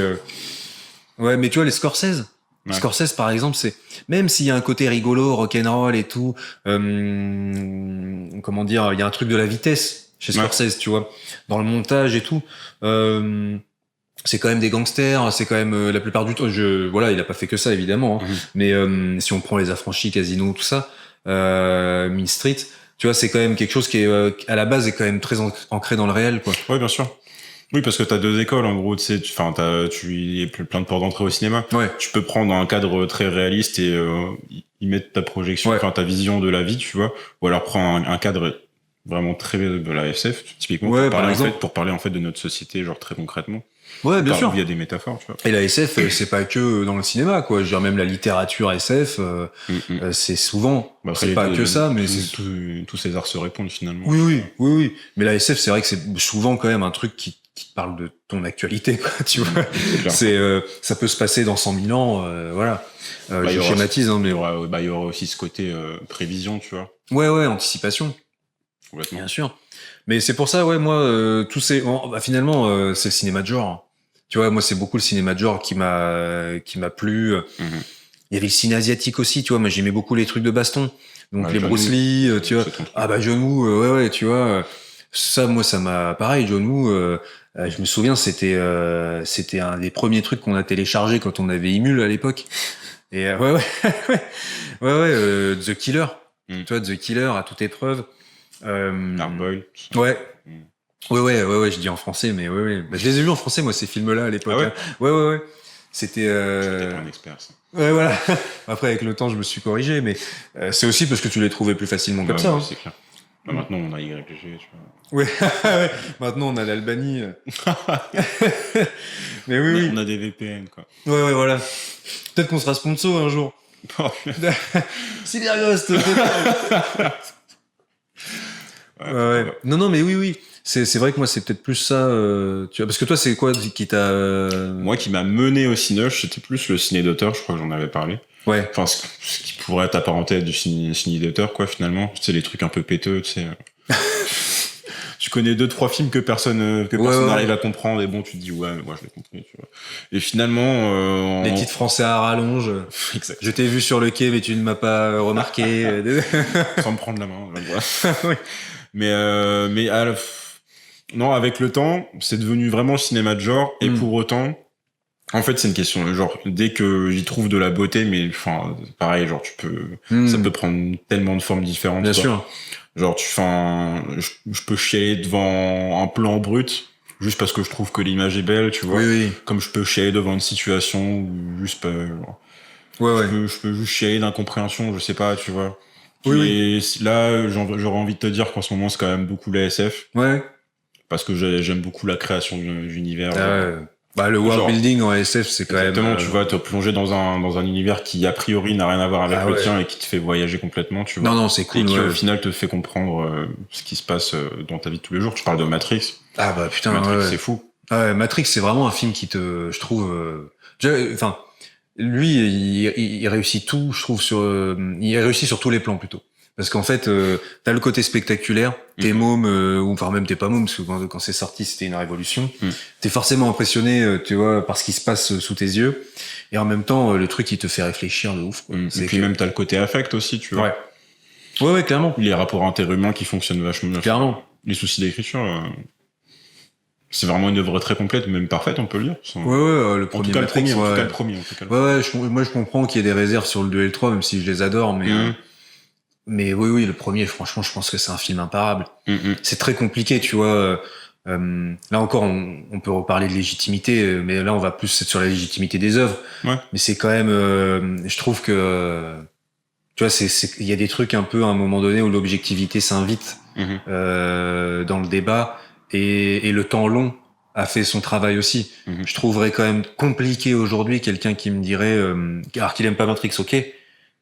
ouais, mais tu vois les Scorsese. Scorsese par exemple, c'est même s'il y a un côté rigolo, rock'n'roll et tout, comment dire, il y a un truc de la vitesse chez Scorsese, tu vois, dans le montage et tout. C'est quand même des gangsters, c'est quand même la plupart du temps. Il a pas fait que ça évidemment, hein, mais si on prend Les Affranchis, Casino, tout ça, Mean Street, tu vois, c'est quand même quelque chose qui est à la base est quand même très ancré dans le réel, quoi. Ouais, bien sûr. Oui, parce que t'as deux écoles, en gros, tu sais, il y a plein de portes d'entrée au cinéma. Ouais. Tu peux prendre un cadre très réaliste et y mettre ta projection, ta vision de la vie, tu vois, ou alors prends un cadre vraiment très de la SF, typiquement, pour parler en fait de notre société, genre très concrètement. Ouais, bien sûr. Il y a des métaphores, tu vois. Et la SF, c'est pas que dans le cinéma, quoi. Je veux dire, même la littérature SF, c'est souvent, c'est pas que ça, mais tous ces arts se répondent finalement. Oui. Mais la SF, c'est vrai que c'est souvent quand même un truc qui te parle de ton actualité, quoi, tu vois. Ça peut se passer dans 100 000 ans, voilà. Je schématise, hein, mais. Il y aura aussi ce côté prévision, tu vois. Ouais, anticipation. Complètement. Bien sûr. Mais c'est pour ça, ouais, moi, finalement, c'est le cinéma de genre. Tu vois, moi, c'est beaucoup le cinéma de genre qui m'a plu. Il y avait le ciné asiatique aussi, tu vois. Moi, j'aimais beaucoup les trucs de baston. Donc, les Bruce Lee, tu vois. John Woo, ouais, tu vois. Ça, moi, ça m'a, pareil, John Woo, je me souviens, c'était un des premiers trucs qu'on a téléchargé quand on avait Emule à l'époque. Et, The Killer. Tu vois, The Killer à toute épreuve. Hardboiled. Ouais, je dis en français, mais ouais. Bah, je les ai vus en français, moi, ces films-là, à l'époque. Ah ouais? Ouais. C'était, C'était pas un expert, ça. Ouais, voilà. Après, avec le temps, je me suis corrigé, mais c'est aussi parce que tu les trouvais plus facilement comme ça. Ouais, c'est clair. Bah, maintenant, on a YG, tu vois. Ouais. Maintenant, on a l'Albanie. Mais oui. On a des VPN, quoi. Ouais, voilà. Peut-être qu'on sera sponsor un jour. Sibérios, ouais. Non, mais oui. C'est vrai que moi, c'est peut-être plus ça, tu vois, parce que toi, c'est quoi qui t'a... Moi, qui m'a mené au Cinoche, c'était plus le ciné d'auteur, je crois que j'en avais parlé. Ouais. Enfin, ce qui pourrait t'apparenter à du ciné d'auteur, quoi, finalement. C'est les trucs un peu péteux, tu sais. Tu connais 2-3 films que personne n'arrive à comprendre, et bon, tu te dis, ouais, moi, je l'ai compris, tu vois. Et finalement, les titres français à rallonge. Exact. Je t'ai vu sur le quai, mais tu ne m'as pas remarqué. Sans me prendre la main, voilà. Oui. Mais non, avec le temps, c'est devenu vraiment cinéma de genre, et pour autant, en fait, c'est une question, genre, dès que j'y trouve de la beauté, mais enfin, pareil, genre, ça peut prendre tellement de formes différentes. Bien sûr. Genre, je peux chialer devant un plan brut, juste parce que je trouve que l'image est belle, tu vois. Oui. Comme je peux chialer devant une situation, ou juste pas, genre, je peux juste chialer d'incompréhension, je sais pas, tu vois. Et là, j'aurais envie de te dire qu'en ce moment, c'est quand même beaucoup la SF. Ouais. Parce que j'aime beaucoup la création d'univers. Bah, le world building en SF, c'est quand même... Exactement, tu vois, te plonger dans un univers qui, a priori, n'a rien à voir avec le tien et qui te fait voyager complètement, tu vois. Non, c'est cool. Et qui, au final, te fait comprendre ce qui se passe dans ta vie de tous les jours. Tu parles de Matrix. Ah bah, putain, Matrix, c'est fou. Ouais, Matrix, c'est vraiment un film qui je trouve... Enfin, lui, il réussit tout, je trouve, il réussit sur tous les plans, plutôt. Parce qu'en fait, t'as le côté spectaculaire, t'es môme, ou enfin même t'es pas môme, parce que quand c'est sorti, c'était une révolution. T'es forcément impressionné, tu vois, par ce qui se passe sous tes yeux. Et en même temps, le truc, il te fait réfléchir de ouf, quoi. Et puis même, t'as le côté affect aussi, tu vois. Ouais, clairement. Les rapports interhumains qui fonctionnent vachement bien. Clairement. Les soucis d'écriture, c'est vraiment une œuvre très complète, même parfaite, on peut le dire. Le premier. En tout cas, Matrix, le premier. Moi, je comprends qu'il y ait des réserves sur le 2 et le 3, même si je les adore, mais oui, le premier, franchement, je pense que c'est un film imparable. C'est très compliqué, tu vois. Là encore, on peut reparler de légitimité, mais là, on va plus être sur la légitimité des œuvres. Ouais. Mais c'est quand même, je trouve que, tu vois, il y a des trucs un peu à un moment donné où l'objectivité s'invite dans le débat et le temps long a fait son travail aussi. Je trouverais quand même compliqué aujourd'hui quelqu'un qui me dirait, alors qu'il aime pas Matrix, ok, et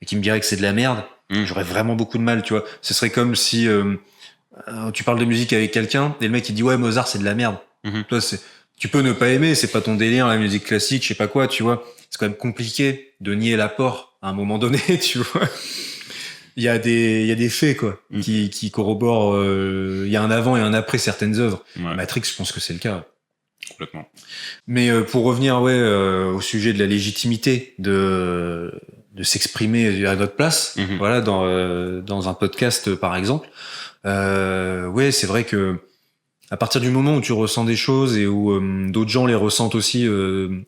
qui me dirait que c'est de la merde. J'aurais vraiment beaucoup de mal, tu vois. Ce serait comme si tu parles de musique avec quelqu'un et le mec il dit ouais, Mozart c'est de la merde. Toi, tu peux ne pas aimer, c'est pas ton délire, la musique classique, je sais pas quoi, tu vois. C'est quand même compliqué de nier l'apport à un moment donné, tu vois. Il y a des faits quoi qui corroborent. Il y a un avant et un après certaines œuvres. Matrix, je pense que c'est le cas. Complètement. Mais pour revenir au sujet de la légitimité de s'exprimer à notre place, voilà, dans un podcast par exemple. C'est vrai que à partir du moment où tu ressens des choses et où d'autres gens les ressentent aussi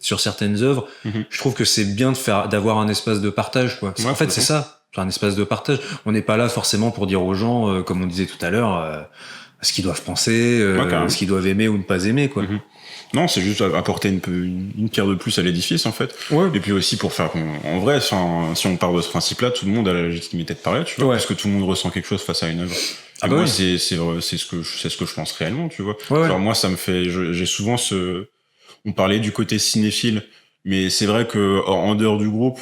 sur certaines œuvres, je trouve que c'est bien d'avoir un espace de partage, quoi. En fait, c'est ça, un espace de partage. On n'est pas là forcément pour dire aux gens, comme on disait tout à l'heure, ce qu'ils doivent penser, ce qu'ils doivent aimer ou ne pas aimer, quoi. Non, c'est juste apporter une pierre de plus à l'édifice, en fait. Et puis aussi pour faire, en vrai, si on part de ce principe-là, tout le monde a la légitimité de parler, tu vois, parce que tout le monde ressent quelque chose face à une œuvre. Et moi, c'est ce que je pense réellement, tu vois. Genre, moi, ça me fait, j'ai souvent on parlait du côté cinéphile, mais c'est vrai que, en dehors du groupe,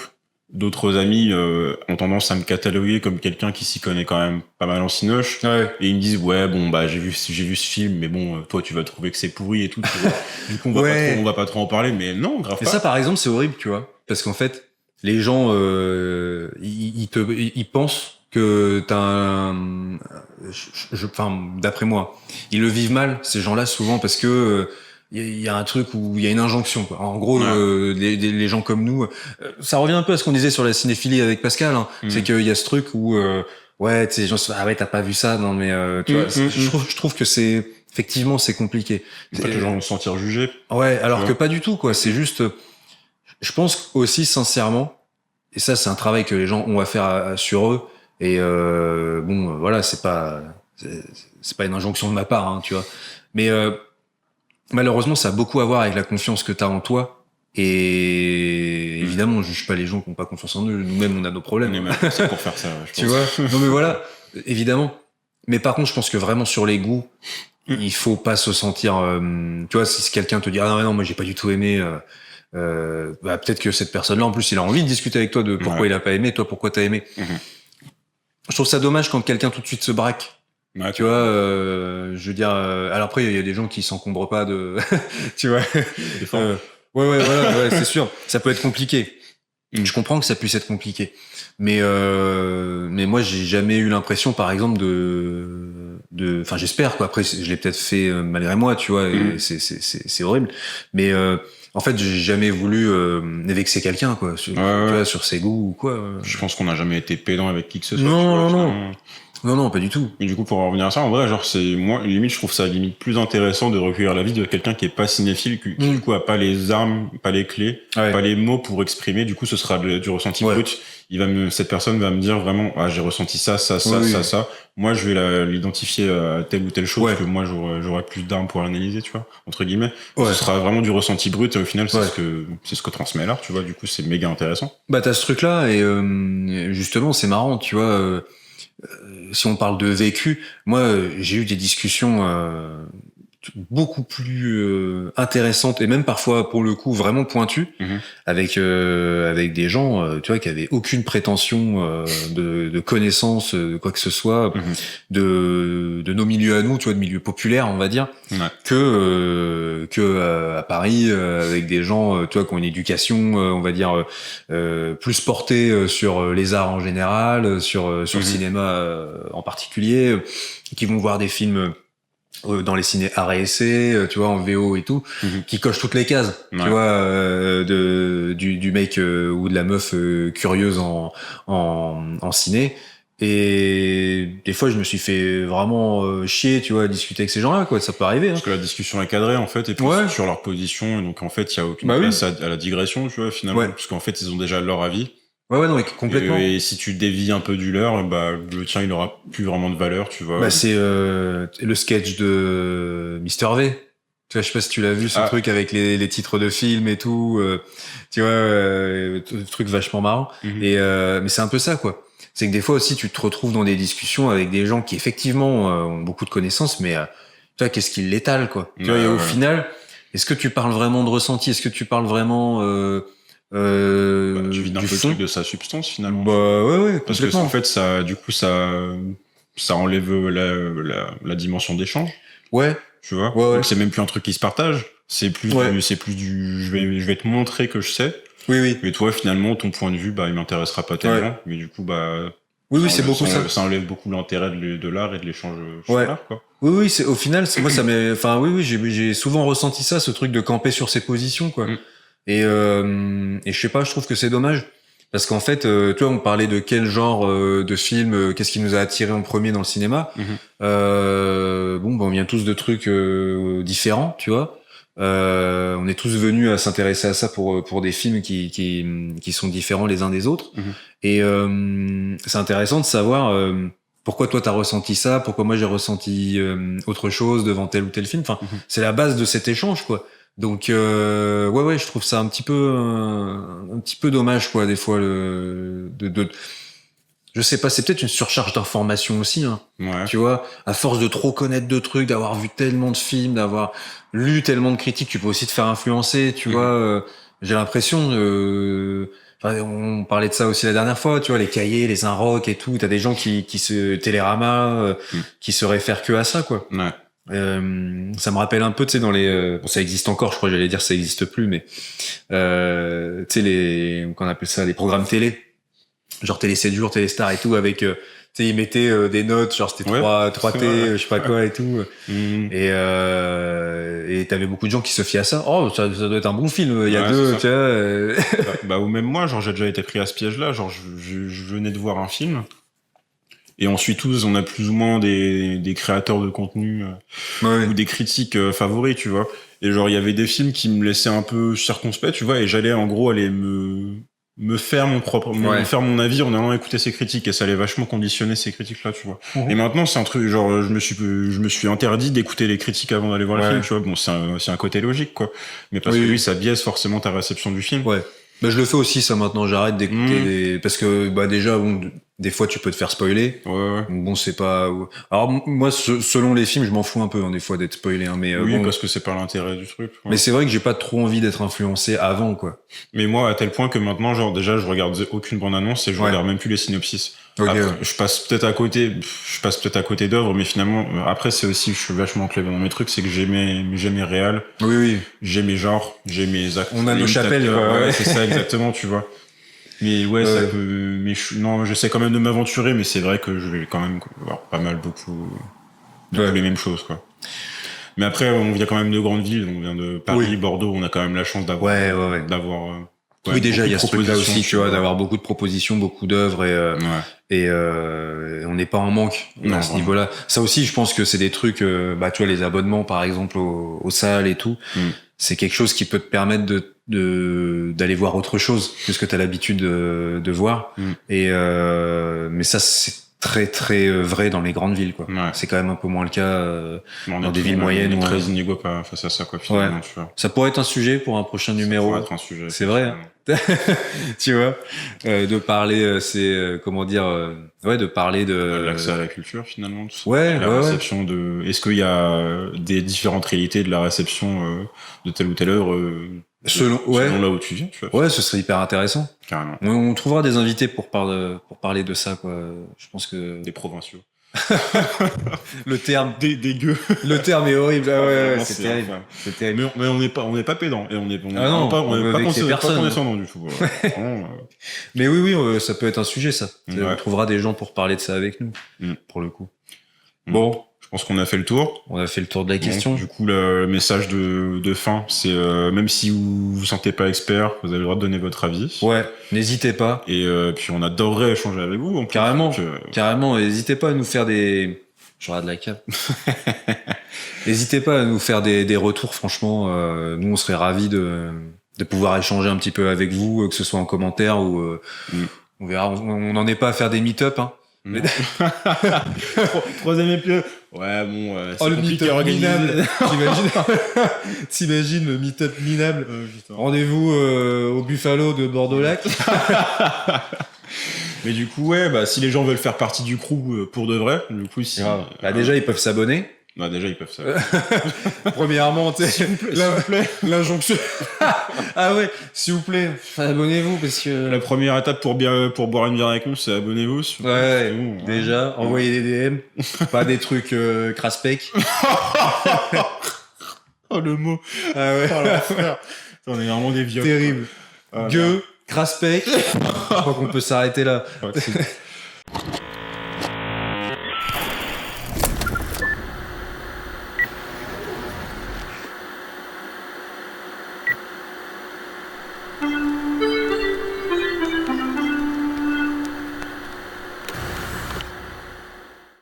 d'autres amis ont tendance à me cataloguer comme quelqu'un qui s'y connaît quand même pas mal en cinoche, et ils me disent ouais bon bah j'ai vu ce film, mais bon toi tu vas trouver que c'est pourri et tout, tu vois. Du coup on va pas trop en parler, mais non, grave pas. Et ça par exemple c'est horrible, tu vois, parce qu'en fait les gens ils pensent que t'as enfin d'après moi ils le vivent mal, ces gens-là, souvent parce que il y a un truc où il y a une injonction, quoi. En gros, les gens comme nous, ça revient un peu à ce qu'on disait sur la cinéphilie avec Pascal, hein. C'est qu'il y a ce truc où ouais, tu sais, les gens se disent, ah ouais, t'as pas vu ça, non mais tu vois, je trouve que effectivement c'est compliqué. En fait, les gens vont se sentir jugés. Ouais, alors que pas du tout, quoi. C'est juste, je pense aussi sincèrement, et ça c'est un travail que les gens ont à faire sur eux. Et voilà, c'est pas une injonction de ma part, hein, tu vois. Mais malheureusement, ça a beaucoup à voir avec la confiance que t'as en toi. Et évidemment, on juge pas les gens qui ont pas confiance en eux. Nous-mêmes, on a nos problèmes. C'est pour faire ça, je pense. Tu vois. Non, mais voilà, évidemment. Mais par contre, je pense que vraiment sur les goûts, il faut pas se sentir. Tu vois, si quelqu'un te dit ah non, moi j'ai pas du tout aimé peut-être que cette personne-là, en plus, il a envie de discuter avec toi de pourquoi il a pas aimé, toi pourquoi t'as aimé. Je trouve ça dommage quand quelqu'un tout de suite se braque. Ouais, tu vois, je veux dire, alors après il y a des gens qui s'encombrent pas de, tu vois. Ouais, voilà, c'est sûr, ça peut être compliqué. Je comprends que ça puisse être compliqué, mais moi j'ai jamais eu l'impression, par exemple, enfin j'espère quoi. Après je l'ai peut-être fait malgré moi, tu vois, et c'est horrible, mais en fait j'ai jamais voulu vexer quelqu'un quoi, tu vois, sur ses goûts ou quoi. Je pense qu'on n'a jamais été pédant avec qui que ce soit. Non, pas du tout. Et du coup, pour en revenir à ça, en vrai, genre, moi, limite, je trouve ça limite plus intéressant de recueillir l'avis de quelqu'un qui est pas cinéphile, qui du coup a pas les armes, pas les clés, pas les mots pour exprimer. Du coup, ce sera du ressenti brut. Cette personne va me dire vraiment, j'ai ressenti ça. Moi, je vais l'identifier à telle ou telle chose, parce que moi, j'aurais plus d'armes pour l'analyser, tu vois, entre guillemets. Ce sera vraiment du ressenti brut, et au final, c'est ce que transmet l'art, tu vois. Du coup, c'est méga intéressant. Bah, t'as ce truc-là, et justement, c'est marrant, tu vois, si on parle de vécu, moi j'ai eu des discussions beaucoup plus intéressantes et même parfois pour le coup vraiment pointues avec des gens tu vois qui avaient aucune prétention de connaissance de quoi que ce soit de nos milieux à nous, tu vois, de milieux populaires on va dire, que à Paris avec des gens tu vois qui ont une éducation on va dire plus portée sur les arts en général, sur le cinéma en particulier, qui vont voir des films dans les ciné art et essai, tu vois, en VO et tout, qui cochent toutes les cases, tu vois, du mec ou de la meuf curieuse en ciné. Et des fois, je me suis fait vraiment chier, tu vois, à discuter avec ces gens-là, quoi. Ça peut arriver. Parce que la discussion est cadrée, en fait, et puis sur leur position, et donc en fait, il y a aucune place à la digression, tu vois, finalement, parce qu'en fait, ils ont déjà leur avis. Ouais, non, mais complètement. Et si tu dévies un peu du leur, le tien, il aura plus vraiment de valeur, tu vois. C'est le sketch de Mister V. Tu vois, je sais pas si tu l'as vu, ce truc avec les titres de films et tout. Tu vois, truc vachement marrant. Et mais c'est un peu ça, quoi. C'est que des fois aussi, tu te retrouves dans des discussions avec des gens qui effectivement ont beaucoup de connaissances, mais tu vois, qu'est-ce qu'ils l'étalent, quoi. Tu vois, et au final, est-ce que tu parles vraiment de ressenti? Est-ce que tu parles vraiment tu vides un peu le truc de sa substance finalement. Ouais, parce que en fait ça enlève la dimension d'échange. Ouais. Tu vois. Donc c'est même plus un truc qui se partage. C'est plus du je vais te montrer que je sais. Oui. Mais toi finalement ton point de vue il m'intéressera pas tellement. Mais du coup oui, c'est beaucoup ça. Ça enlève beaucoup l'intérêt de l'art et de l'échange sur l'art, quoi. Oui, c'est au final, moi ça m'est, enfin j'ai souvent ressenti ça, ce truc de camper sur ses positions, quoi. Et je sais pas, je trouve que c'est dommage parce qu'en fait, tu vois, on parlait de quel genre de film, qu'est-ce qui nous a attiré en premier dans le cinéma. On vient tous de trucs différents, tu vois. On est tous venus à s'intéresser à ça pour des films qui sont différents les uns des autres. Et c'est intéressant de savoir pourquoi toi t'as ressenti ça, pourquoi moi j'ai ressenti autre chose devant tel ou tel film. Enfin, c'est la base de cet échange, quoi. Donc je trouve ça un petit peu dommage, quoi, des fois je sais pas, c'est peut-être une surcharge d'informations aussi, hein. Tu vois, à force de trop connaître de trucs, d'avoir vu tellement de films, d'avoir lu tellement de critiques, tu peux aussi te faire influencer, tu vois. J'ai l'impression on parlait de ça aussi la dernière fois, tu vois, les cahiers, les Inrock et tout, t'as des gens qui se Télérama, qui se réfèrent que à ça, quoi. Ça me rappelle un peu, tu sais, dans les ça existe encore, je crois, j'allais dire ça existe plus, mais tu sais qu'on appelle ça les programmes télé, genre Télé 7 jours, Téléstar et tout, avec tu sais ils mettaient des notes, genre c'était 3T, je sais pas quoi et tout, et t'avais beaucoup de gens qui se fiaient à ça. Oh, ça doit être un bon film, il y a deux, tu vois. Ou même moi, genre j'ai déjà été pris à ce piège-là, genre je venais de voir un film. Et ensuite on a plus ou moins des créateurs de contenu ou des critiques favoris, tu vois. Et genre il y avait des films qui me laissaient un peu circonspect, tu vois, et j'allais en gros aller me faire faire mon avis en allant écouter ces critiques, et ça allait vachement conditionner ces critiques-là, tu vois. Et maintenant c'est un truc genre je me suis interdit d'écouter les critiques avant d'aller voir le film, tu vois. Bon, c'est un côté logique, quoi. Mais parce que ça biaise forcément ta réception du film. Je le fais aussi ça maintenant, j'arrête d'écouter parce que déjà Des fois, tu peux te faire spoiler. Ouais. Bon, c'est pas. Alors moi, selon les films, je m'en fous un peu des fois d'être spoilé. Mais oui, bon, parce que c'est pas l'intérêt du truc. Ouais. Mais c'est vrai que j'ai pas trop envie d'être influencé avant, quoi. Mais moi, à tel point que maintenant, genre déjà, je regarde aucune bande-annonce et je regarde même plus les synopsis. Okay, après, je passe peut-être à côté d'œuvres, mais finalement, après, c'est aussi, je suis vachement clé dans mes trucs, c'est que j'ai mes réals. Oui. J'ai mes genres, j'ai mes acteurs. On a nos chapelles, ouais, c'est ça, exactement, tu vois. Mais ouais, ça peut, non, j'essaie quand même de m'aventurer, mais c'est vrai que je vais quand même voir pas mal, beaucoup les mêmes choses, quoi. Mais après, on vient quand même de grandes villes, on vient de Paris, Bordeaux, on a quand même la chance d'avoir, oui, déjà, il y a ce truc-là aussi, tu vois, d'avoir beaucoup de propositions, beaucoup d'œuvres et on n'est pas en manque à ce niveau-là. Ça aussi, je pense que c'est des trucs, tu vois, les abonnements, par exemple, aux salles et tout. C'est quelque chose qui peut te permettre d'aller voir autre chose que ce que t'as l'habitude de voir. Et, mais ça, c'est très très vrai dans les grandes villes, quoi. C'est quand même un peu moins le cas dans des villes moyennes. On est très inégaux face à ça, quoi, finalement, tu vois. Ça pourrait être un sujet pour un prochain numéro. Ça pourrait être un sujet. C'est vrai, hein. Tu vois, de parler, de parler de l'accès à la culture, finalement. Tout ça. Ouais, la réception de. Est-ce qu'il y a des différentes réalités de la réception de telle ou telle œuvre selon là où tu viens, tu vois. Ouais, ce serait hyper intéressant. Carrément. On trouvera des invités pour parler de ça, quoi. Je pense que des provinciaux. Le terme des gueux. Le terme est horrible. Ah ouais, c'est terrible. C'est terrible. Mais on n'est pas pédant et on n'est pas condescendant du tout. Voilà. Mais oui, ça peut être un sujet, ça. On trouvera des gens pour parler de ça avec nous, pour le coup. Bon. Je pense qu'on a fait le tour. On a fait le tour de la question. Du coup, le message de fin, c'est même si vous vous sentez pas expert, vous avez le droit de donner votre avis. Ouais, n'hésitez pas. Et puis on adorerait échanger avec vous. Carrément. N'hésitez pas à nous faire des. Je regarde la cave. N'hésitez pas à nous faire des retours. Franchement, nous on serait ravis de pouvoir échanger un petit peu avec vous, que ce soit en commentaire ou on verra. On n'en est pas à faire des meet-up, hein. Troisième épisode. Ouais, bon, c'est le meet-up minable. T'imagines le meet-up minable. Rendez-vous au Buffalo de Bordeaux-Lac. Mais du coup, si les gens veulent faire partie du crew pour de vrai, du coup, déjà, ils peuvent s'abonner. Déjà, ils peuvent ça. Premièrement, s'il vous plaît, l'injonction. Ah ouais, s'il vous plaît, abonnez-vous parce que la première étape pour boire une bière avec nous, c'est abonnez-vous. Ouais, déjà, envoyez des DM, pas des trucs craspec. Oh le mot. Ah ouais. Oh l'enfer. On est vraiment des vieux. Terrible. Gueux, craspec. Je crois qu'on peut s'arrêter là.